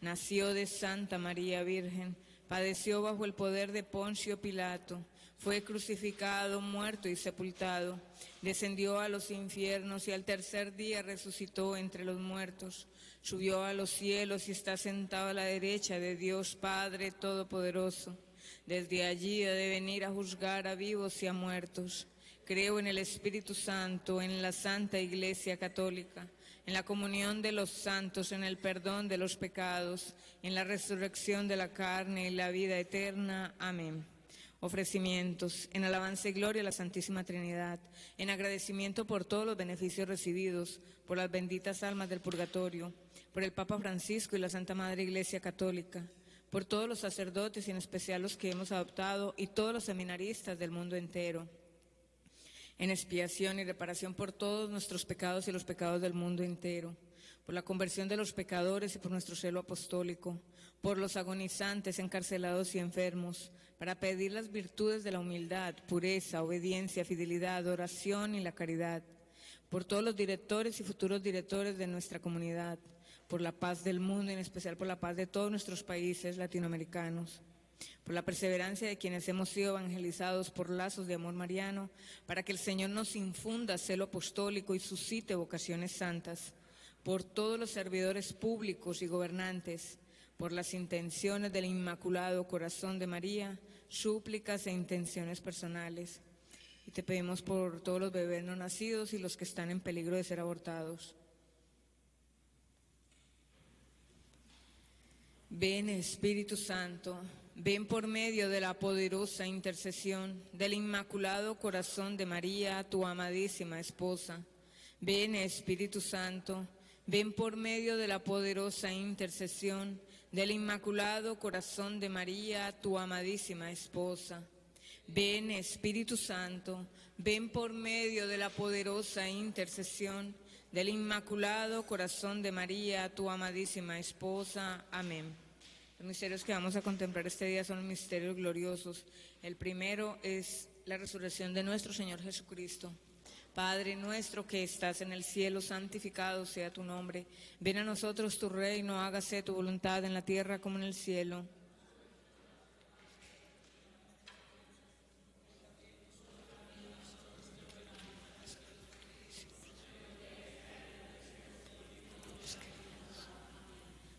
Nació de Santa María Virgen, padeció bajo el poder de Poncio Pilato, fue crucificado, muerto y sepultado, descendió a los infiernos y al tercer día resucitó entre los muertos. Subió a los cielos y está sentado a la derecha de Dios Padre Todopoderoso. Desde allí ha de venir a juzgar a vivos y a muertos. Creo en el Espíritu Santo, en la Santa Iglesia Católica, en la comunión de los santos, en el perdón de los pecados, en la resurrección de la carne y la vida eterna. Amén. Ofrecimientos en alabanza y gloria a la Santísima Trinidad, en agradecimiento por todos los beneficios recibidos, por las benditas almas del purgatorio, por el Papa Francisco y la Santa Madre Iglesia Católica, por todos los sacerdotes y en especial los que hemos adoptado y todos los seminaristas del mundo entero, en expiación y reparación por todos nuestros pecados y los pecados del mundo entero, por la conversión de los pecadores y por nuestro celo apostólico, por los agonizantes, encarcelados y enfermos, para pedir las virtudes de la humildad, pureza, obediencia, fidelidad, oración y la caridad, por todos los directores y futuros directores de nuestra comunidad, por la paz del mundo y en especial por la paz de todos nuestros países latinoamericanos, por la perseverancia de quienes hemos sido evangelizados por lazos de amor mariano, para que el Señor nos infunda celo apostólico y suscite vocaciones santas, por todos los servidores públicos y gobernantes, por las intenciones del Inmaculado Corazón de María, súplicas e intenciones personales. Y te pedimos por todos los bebés no nacidos y los que están en peligro de ser abortados. Ven, Espíritu Santo, ven por medio de la poderosa intercesión del Inmaculado Corazón de María, tu amadísima esposa. Ven, Espíritu Santo, ven por medio de la poderosa intercesión del Inmaculado Corazón de María, tu amadísima esposa. Ven, Espíritu Santo, ven por medio de la poderosa intercesión del Inmaculado Corazón de María, tu amadísima esposa. Amén. Los misterios que vamos a contemplar este día son los misterios gloriosos. El primero es la resurrección de nuestro Señor Jesucristo. Padre nuestro que estás en el cielo, santificado sea tu nombre. Ven a nosotros tu reino, hágase tu voluntad en la tierra como en el cielo.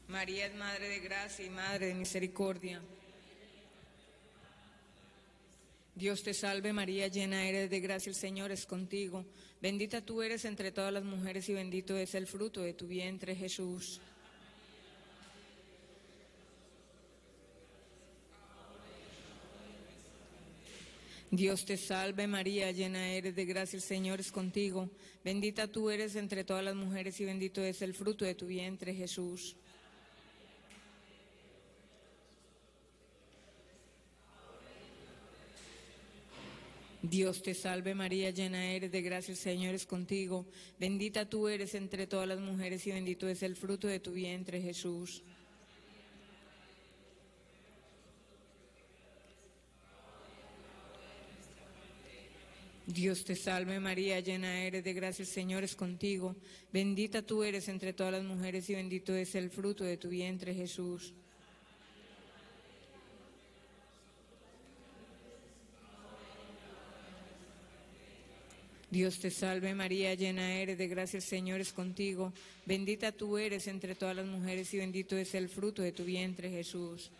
María es Madre de Gracia y Madre de Misericordia. Dios te salve María, llena eres de gracia, el Señor es contigo. Bendita tú eres entre todas las mujeres y bendito es el fruto de tu vientre, Jesús. Dios te salve María, llena eres de gracia, el Señor es contigo. Bendita tú eres entre todas las mujeres y bendito es el fruto de tu vientre, Jesús. Dios te salve María, llena eres de gracia, el Señor es contigo. Bendita tú eres entre todas las mujeres y bendito es el fruto de tu vientre, Jesús. Dios te salve María, llena eres de gracia, el Señor es contigo. Bendita tú eres entre todas las mujeres y bendito es el fruto de tu vientre, Jesús. Dios te salve María, llena eres de gracia, el Señor es contigo. Bendita tú eres entre todas las mujeres y bendito es el fruto de tu vientre, Jesús.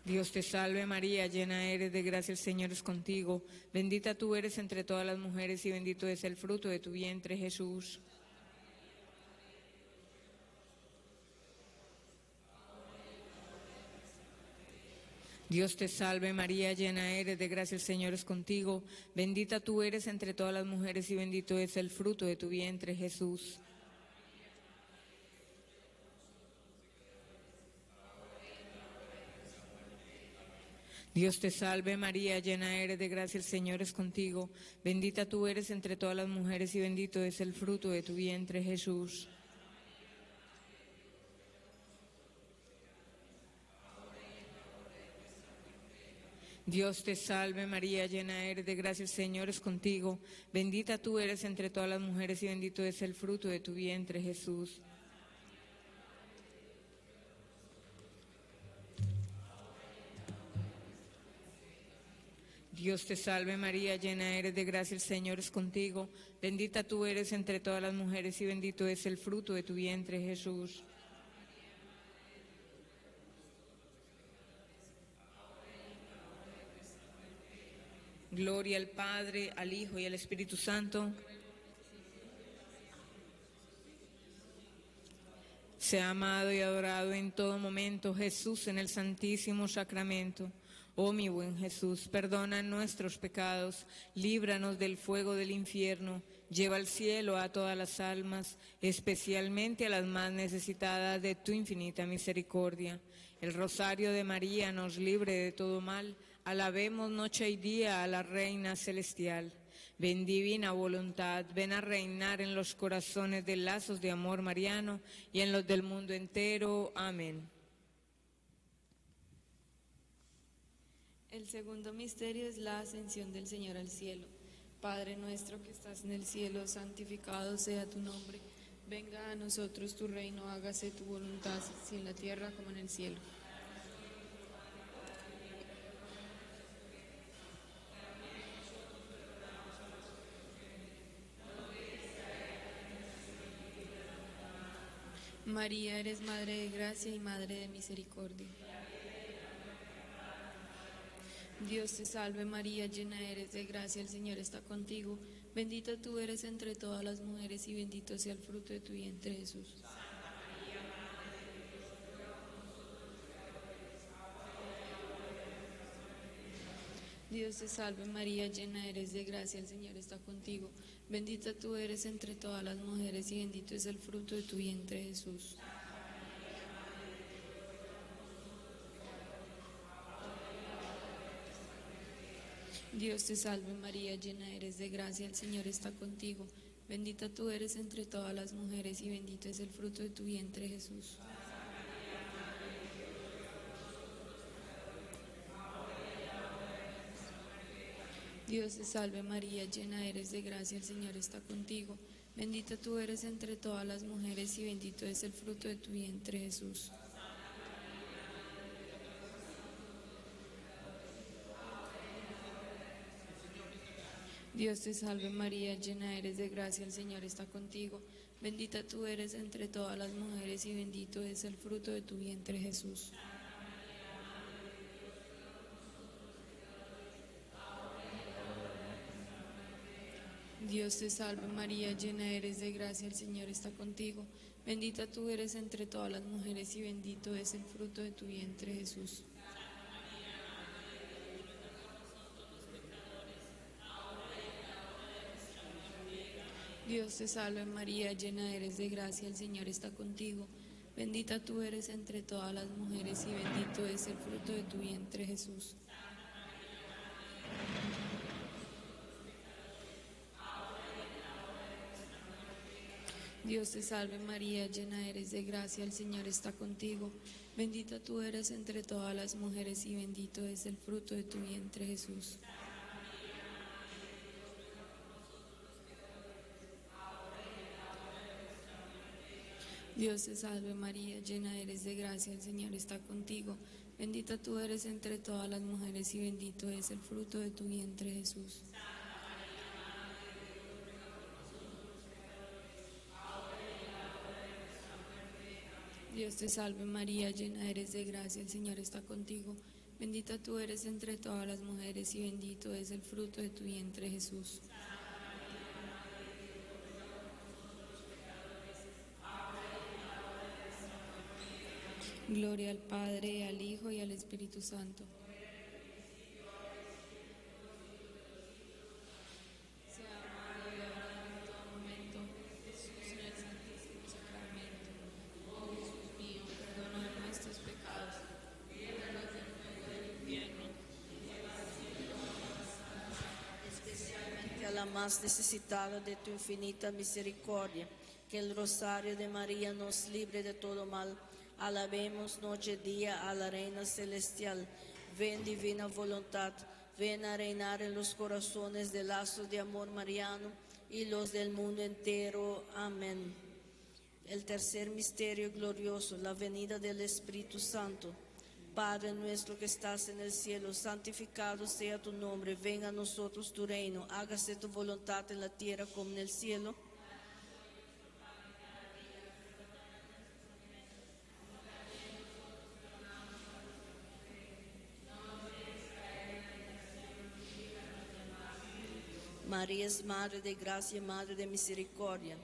Dios te salve María, llena eres de gracia, el Señor es contigo. Bendita tú eres entre todas las mujeres y bendito es el fruto de tu vientre, Jesús. Dios te salve María, llena eres de gracia, el Señor es contigo. Bendita tú eres entre todas las mujeres y bendito es el fruto de tu vientre, Jesús. Dios te salve María, llena eres de gracia, el Señor es contigo. Bendita tú eres entre todas las mujeres y bendito es el fruto de tu vientre, Jesús. Dios te salve María, llena eres de gracia, el Señor es contigo. Bendita tú eres entre todas las mujeres y bendito es el fruto de tu vientre, Jesús. Dios te salve María, llena eres de gracia, el Señor es contigo. Bendita tú eres entre todas las mujeres y bendito es el fruto de tu vientre, Jesús. Gloria al Padre, al Hijo y al Espíritu Santo. Sea amado y adorado en todo momento Jesús en el Santísimo Sacramento. Oh mi buen Jesús, perdona nuestros pecados, líbranos del fuego del infierno, lleva al cielo a todas las almas, especialmente a las más necesitadas de tu infinita misericordia. El rosario de María nos libre de todo mal. Alabemos noche y día a la Reina Celestial. Ven divina voluntad, ven a reinar en los corazones de lazos de amor mariano y en los del mundo entero. Amén. El segundo misterio es la ascensión del Señor al cielo. Padre nuestro que estás en el cielo, santificado sea tu nombre. Venga a nosotros tu reino, hágase tu voluntad, así en la tierra como en el cielo. María, eres Madre de gracia y Madre de misericordia. Dios te salve María, llena eres de gracia, el Señor está contigo. Bendita tú eres entre todas las mujeres y bendito sea el fruto de tu vientre, Jesús. Dios te salve María, llena eres de gracia, el Señor está contigo. Bendita tú eres entre todas las mujeres y bendito es el fruto de tu vientre, Jesús. Dios te salve María, llena eres de gracia, el Señor está contigo. Bendita tú eres entre todas las mujeres y bendito es el fruto de tu vientre, Jesús. Dios te salve María, llena eres de gracia, el Señor está contigo. Bendita tú eres entre todas las mujeres y bendito es el fruto de tu vientre, Jesús. Dios te salve María, llena eres de gracia, el Señor está contigo. Bendita tú eres entre todas las mujeres y bendito es el fruto de tu vientre, Jesús. Dios te salve María, llena eres de gracia, el Señor está contigo. Bendita tú eres entre todas las mujeres y bendito es el fruto de tu vientre, Jesús. Dios te salve María, llena eres de gracia, el Señor está contigo. Bendita tú eres entre todas las mujeres y bendito es el fruto de tu vientre, Jesús. Dios te salve María, llena eres de gracia, el Señor está contigo. Bendita tú eres entre todas las mujeres y bendito es el fruto de tu vientre, Jesús. Dios te salve María, llena eres de gracia, el Señor está contigo. Bendita tú eres entre todas las mujeres y bendito es el fruto de tu vientre, Jesús. Dios te salve María, llena eres de gracia, el Señor está contigo. Bendita tú eres entre todas las mujeres y bendito es el fruto de tu vientre, Jesús. Gloria al Padre, al Hijo y al Espíritu Santo. Sea María en todo momento, Jesús en el Santísimo Sacramento. Oh Jesús mío, perdona nuestros pecados, líbranos del fuego del infierno, especialmente a la más necesitada de tu infinita misericordia. Que el rosario de María nos libre de todo mal. Alabemos noche y día a la Reina Celestial. Ven divina voluntad, ven a reinar en los corazones de lazos de amor mariano y los del mundo entero. Amén. El tercer misterio glorioso, la venida del Espíritu Santo. Padre nuestro que estás en el cielo, santificado sea tu nombre. Venga a nosotros tu reino, hágase tu voluntad en la tierra como en el cielo. María es Madre de Gracia, Madre de Misericordia.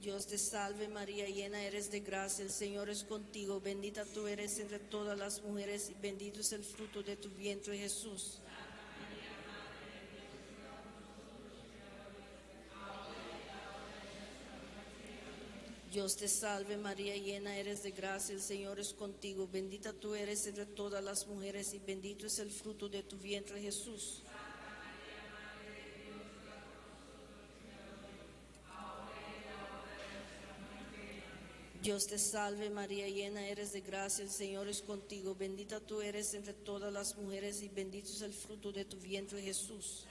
Dios te salve María, llena eres de gracia, el Señor es contigo, bendita tú eres entre todas las mujeres y bendito es el fruto de tu vientre, Jesús. Dios te salve María, llena eres de gracia, el Señor es contigo, bendita tú eres entre todas las mujeres y bendito es el fruto de tu vientre, Jesús. Dios te salve María, llena eres de gracia, el Señor es contigo, bendita tú eres entre todas las mujeres y bendito es el fruto de tu vientre, Jesús.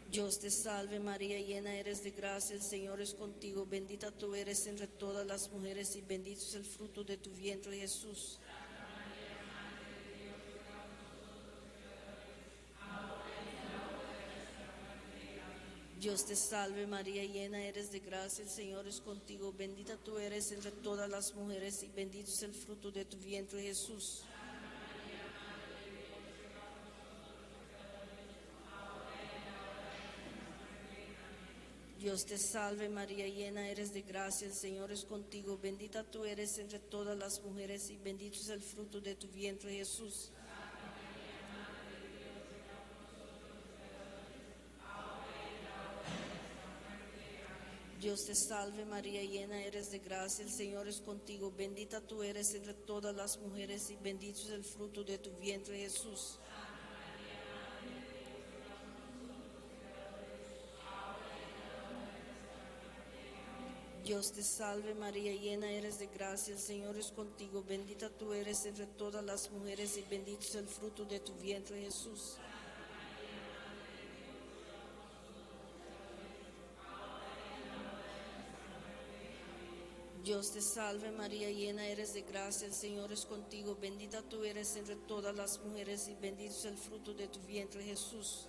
Dios te salve María, llena eres de gracia, el Señor es contigo, bendita tú eres entre todas las mujeres y bendito es el fruto de tu vientre, Jesús. Dios te salve María, llena eres de gracia, el Señor es contigo, bendita tú eres entre todas las mujeres y bendito es el fruto de tu vientre, Jesús. Dios te salve María, llena eres de gracia, el Señor es contigo, bendita tú eres entre todas las mujeres y bendito es el fruto de tu vientre, Jesús. Dios te salve María, llena eres de gracia, el Señor es contigo, bendita tú eres entre todas las mujeres y bendito es el fruto de tu vientre, Jesús. Dios te salve María, llena eres de gracia, el Señor es contigo, bendita tú eres entre todas las mujeres y bendito es el fruto de tu vientre, Jesús. Dios te salve María, llena eres de gracia, el Señor es contigo, bendita tú eres entre todas las mujeres y bendito es el fruto de tu vientre, Jesús.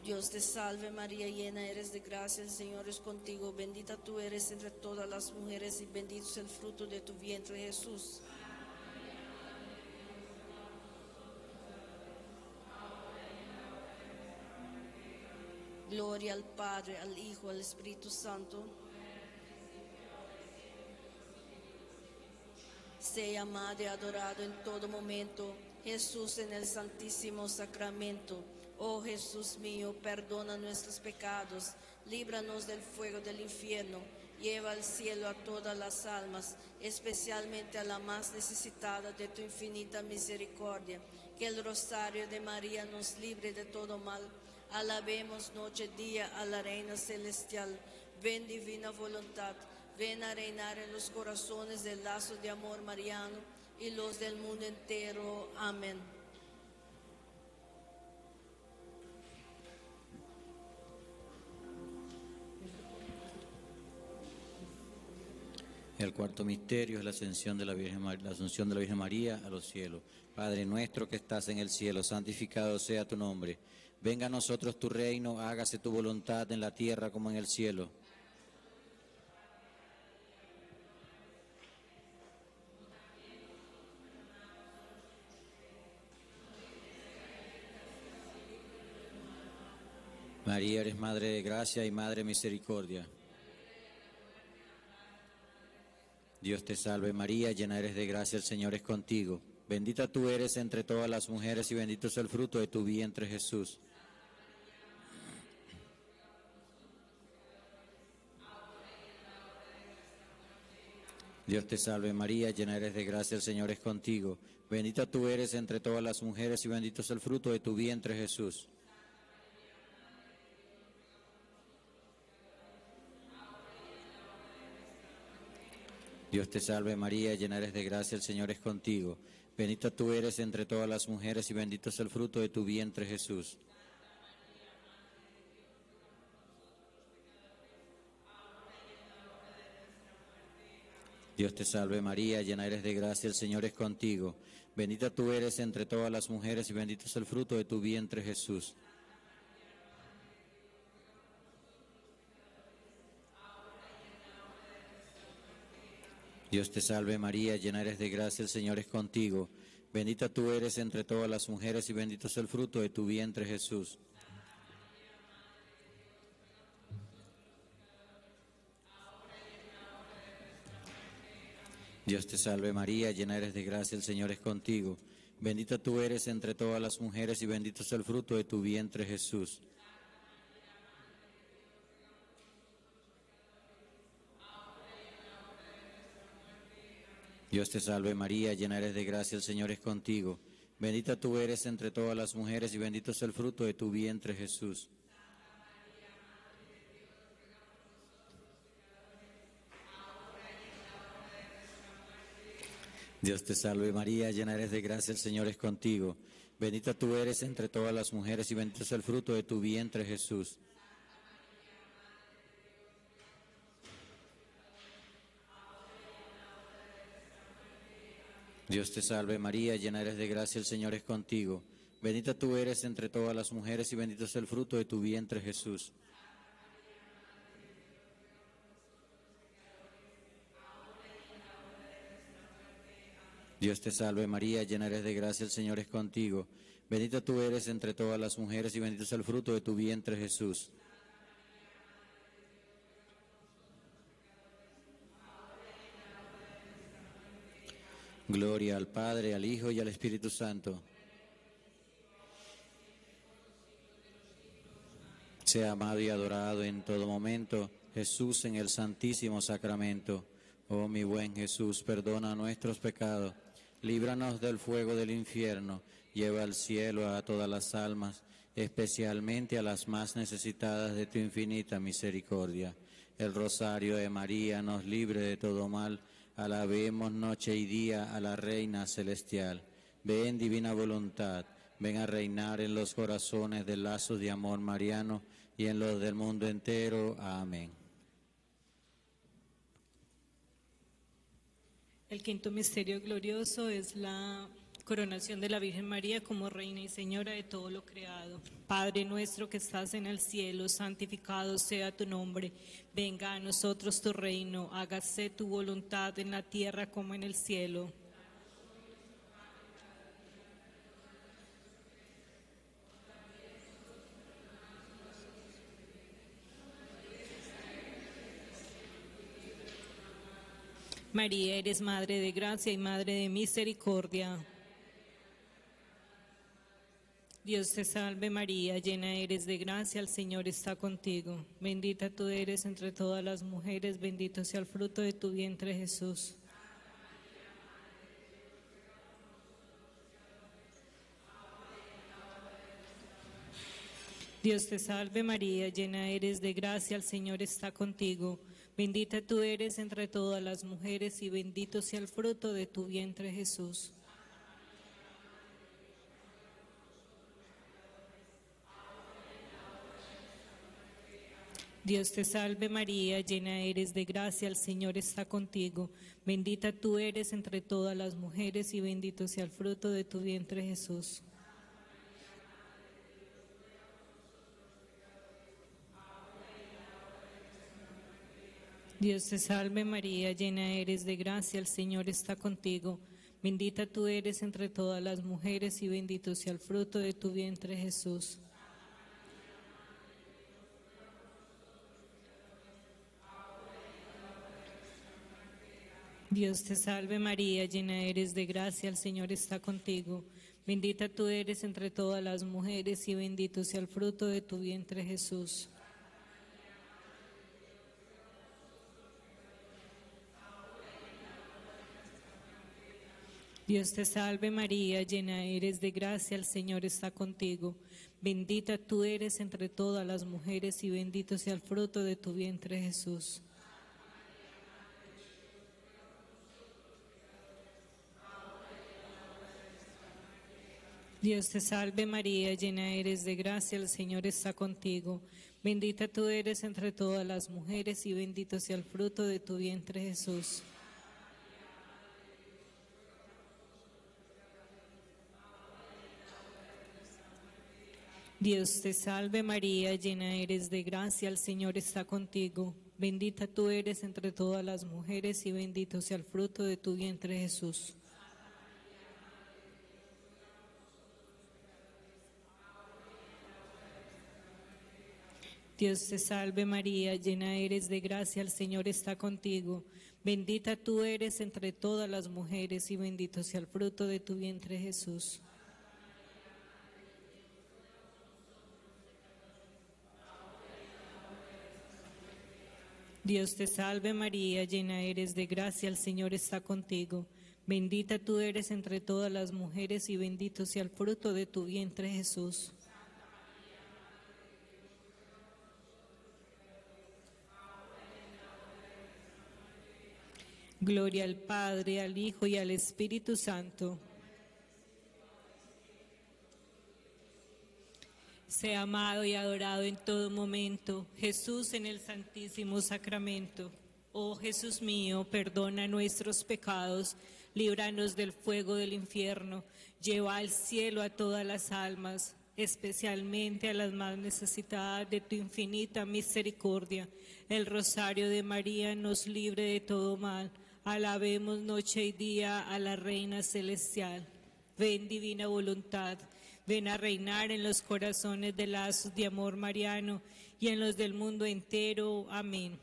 Dios te salve María, llena eres de gracia, el Señor es contigo, bendita tú eres entre todas las mujeres y bendito es el fruto de tu vientre, Jesús. Gloria al Padre, al Hijo, al Espíritu Santo. Sea amado y adorado en todo momento Jesús en el Santísimo Sacramento. Oh Jesús mío, perdona nuestros pecados, líbranos del fuego del infierno, lleva al cielo a todas las almas, especialmente a la más necesitada de tu infinita misericordia. Que el rosario de María nos libre de todo mal. Alabemos noche y día a la Reina Celestial. Ven divina voluntad, ven a reinar en los corazones del lazo de amor mariano y los del mundo entero. Amén. El cuarto misterio es la ascensión de la la Asunción de la Virgen María a los cielos. Padre nuestro que estás en el cielo, santificado sea tu nombre. Venga a nosotros tu reino, hágase tu voluntad en la tierra como en el cielo. María, eres Madre de gracia y Madre de misericordia. Dios te salve María, llena eres de gracia, el Señor es contigo. Bendita tú eres entre todas las mujeres y bendito es el fruto de tu vientre Jesús. Dios te salve María, llena eres de gracia, el Señor es contigo. Bendita tú eres entre todas las mujeres y bendito es el fruto de tu vientre Jesús. Dios te salve María, llena eres de gracia, el Señor es contigo. Bendita tú eres entre todas las mujeres y bendito es el fruto de tu vientre Jesús. Dios te salve María, llena eres de gracia, el Señor es contigo. Bendita tú eres entre todas las mujeres y bendito es el fruto de tu vientre Jesús. Dios te salve María, llena eres de gracia, el Señor es contigo. Bendita tú eres entre todas las mujeres y bendito es el fruto de tu vientre Jesús. Dios te salve María, llena eres de gracia, el Señor es contigo. Bendita tú eres entre todas las mujeres y bendito es el fruto de tu vientre Jesús. Dios te salve María, llena eres de gracia, el Señor es contigo. Bendita tú eres entre todas las mujeres y bendito es el fruto de tu vientre Jesús. Dios te salve María, llena eres de gracia, el Señor es contigo. Bendita tú eres entre todas las mujeres y bendito es el fruto de tu vientre Jesús. Dios te salve María, llena eres de gracia, el Señor es contigo. Bendita tú eres entre todas las mujeres y bendito es el fruto de tu vientre Jesús. Dios te salve María, llena eres de gracia, el Señor es contigo. Bendita tú eres entre todas las mujeres y bendito es el fruto de tu vientre Jesús. Gloria al Padre, al Hijo y al Espíritu Santo. Sea amado y adorado en todo momento Jesús en el Santísimo Sacramento. Oh mi buen Jesús, perdona nuestros pecados, líbranos del fuego del infierno, lleva al cielo a todas las almas, especialmente a las más necesitadas de tu infinita misericordia. El rosario de María nos libre de todo mal. Alabemos noche y día a la Reina Celestial. Ven, divina voluntad, ven a reinar en los corazones de lazos de amor mariano y en los del mundo entero. Amén. El quinto misterio glorioso es la coronación de la Virgen María como Reina y Señora de todo lo creado. Padre nuestro que estás en el cielo, santificado sea tu nombre. Venga a nosotros tu reino, hágase tu voluntad en la tierra como en el cielo. María, eres Madre de gracia y Madre de misericordia. Dios te salve María, llena eres de gracia, el Señor está contigo. Bendita tú eres entre todas las mujeres, bendito sea el fruto de tu vientre Jesús. Dios te salve María, llena eres de gracia, el Señor está contigo. Bendita tú eres entre todas las mujeres y bendito sea el fruto de tu vientre, Jesús. Dios te salve María, llena eres de gracia, el Señor está contigo. Bendita tú eres entre todas las mujeres y bendito sea el fruto de tu vientre, Jesús. Dios te salve María, llena eres de gracia, el Señor está contigo. Bendita tú eres entre todas las mujeres y bendito sea el fruto de tu vientre, Jesús. Dios te salve María, llena eres de gracia, el Señor está contigo. Bendita tú eres entre todas las mujeres y bendito sea el fruto de tu vientre, Jesús. Dios te salve María, llena eres de gracia, el Señor está contigo. Bendita tú eres entre todas las mujeres y bendito sea el fruto de tu vientre, Jesús. Dios te salve María, llena eres de gracia, el Señor está contigo. Bendita tú eres entre todas las mujeres y bendito sea el fruto de tu vientre, Jesús. Dios te salve María, llena eres de gracia, el Señor está contigo. Bendita tú eres entre todas las mujeres y bendito sea el fruto de tu vientre, Jesús. Dios te salve María, llena eres de gracia, el Señor está contigo. Bendita tú eres entre todas las mujeres y bendito sea el fruto de tu vientre, Jesús. Dios te salve María, llena eres de gracia, el Señor está contigo. Bendita tú eres entre todas las mujeres y bendito sea el fruto de tu vientre, Jesús. Gloria al Padre, al Hijo y al Espíritu Santo. Sea amado y adorado en todo momento Jesús en el Santísimo Sacramento. Oh Jesús mío, perdona nuestros pecados, líbranos del fuego del infierno, lleva al cielo a todas las almas, especialmente a las más necesitadas de tu infinita misericordia. El rosario de María nos libre de todo mal. Alabemos noche y día a la Reina Celestial. Ven, divina voluntad, ven a reinar en los corazones de lazos de amor mariano y en los del mundo entero. Amén.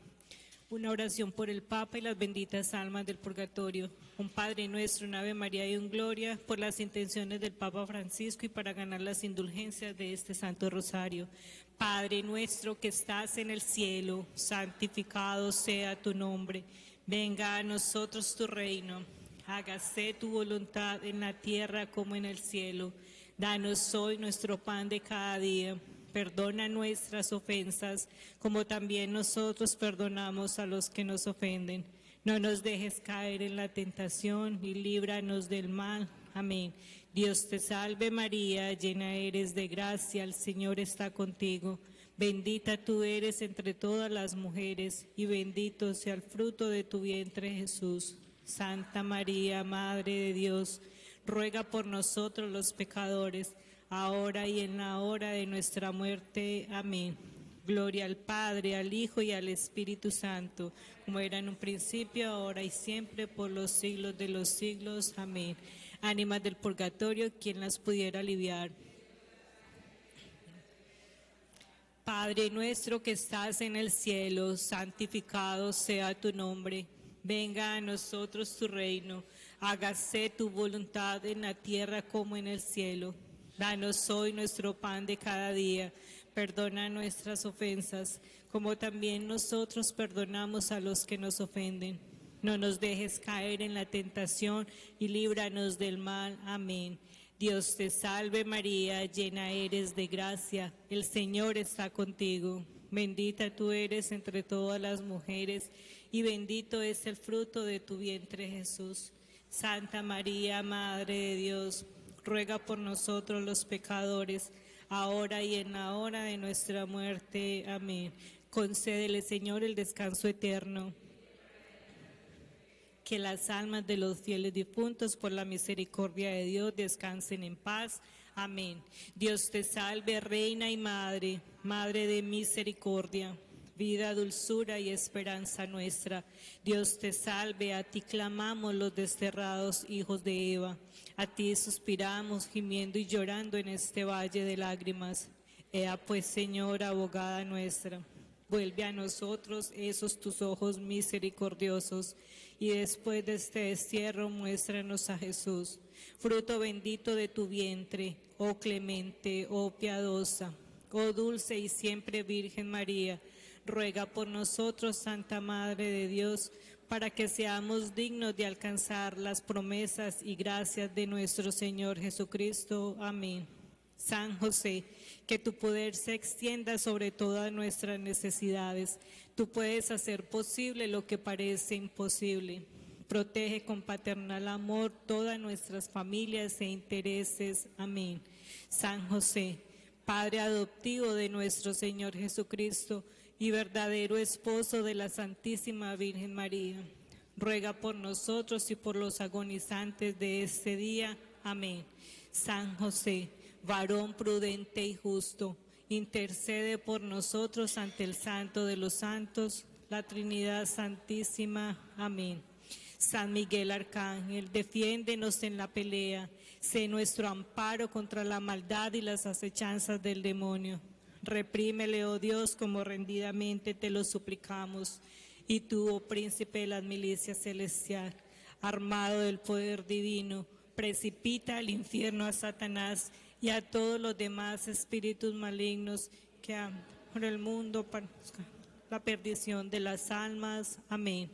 Una oración por el Papa y las benditas almas del purgatorio. Un Padre Nuestro, un Ave María y un Gloria por las intenciones del Papa Francisco y para ganar las indulgencias de este Santo Rosario. Padre nuestro que estás en el cielo, santificado sea tu nombre. Venga a nosotros tu reino, hágase tu voluntad en la tierra como en el cielo. Danos hoy nuestro pan de cada día. Perdona nuestras ofensas, como también nosotros perdonamos a los que nos ofenden. No nos dejes caer en la tentación y líbranos del mal. Amén. Dios te salve María, llena eres de gracia, el Señor está contigo. Bendita tú eres entre todas las mujeres y bendito sea el fruto de tu vientre, Jesús. Santa María, Madre de Dios, ruega por nosotros los pecadores, ahora y en la hora de nuestra muerte. Amén. Gloria al Padre, al Hijo y al Espíritu Santo, como era en un principio, ahora y siempre, por los siglos de los siglos. Amén. Ánimas del purgatorio, ¿quién las pudiera aliviar? Padre nuestro que estás en el cielo, santificado sea tu nombre. Venga a nosotros tu reino, hágase tu voluntad en la tierra como en el cielo. Danos hoy nuestro pan de cada día, perdona nuestras ofensas, como también nosotros perdonamos a los que nos ofenden. No nos dejes caer en la tentación y líbranos del mal. Amén. Dios te salve María, llena eres de gracia, el Señor está contigo. Bendita tú eres entre todas las mujeres, y bendito es el fruto de tu vientre, Jesús. Santa María, Madre de Dios, ruega por nosotros los pecadores, ahora y en la hora de nuestra muerte. Amén. Concédele, Señor, el descanso eterno. Que las almas de los fieles difuntos, por la misericordia de Dios, descansen en paz. Amén. Dios te salve, Reina y Madre, Madre de misericordia, vida, dulzura y esperanza nuestra. Dios te salve, a ti clamamos los desterrados hijos de Eva. A ti suspiramos, gimiendo y llorando en este valle de lágrimas. Ea pues, Señora, abogada nuestra, vuelve a nosotros esos tus ojos misericordiosos, y después de este destierro muéstranos a Jesús, fruto bendito de tu vientre, oh clemente, oh piadosa, oh dulce y siempre Virgen María. Ruega por nosotros, Santa Madre de Dios, para que seamos dignos de alcanzar las promesas y gracias de nuestro Señor Jesucristo. Amén. San José, que tu poder se extienda sobre todas nuestras necesidades. Tú puedes hacer posible lo que parece imposible. Protege con paternal amor todas nuestras familias e intereses. Amén. San José, Padre adoptivo de nuestro Señor Jesucristo y verdadero esposo de la Santísima Virgen María, ruega por nosotros y por los agonizantes de este día. Amén. San José, varón prudente y justo, intercede por nosotros ante el Santo de los Santos, la Trinidad Santísima. Amén. San Miguel Arcángel, defiéndenos en la pelea, sé nuestro amparo contra la maldad y las acechanzas del demonio. Reprímele, oh Dios, como rendidamente te lo suplicamos. Y tú, oh príncipe de las milicias celestial, armado del poder divino, precipita al infierno a Satanás y a todos los demás espíritus malignos que han por el mundo para la perdición de las almas. Amén.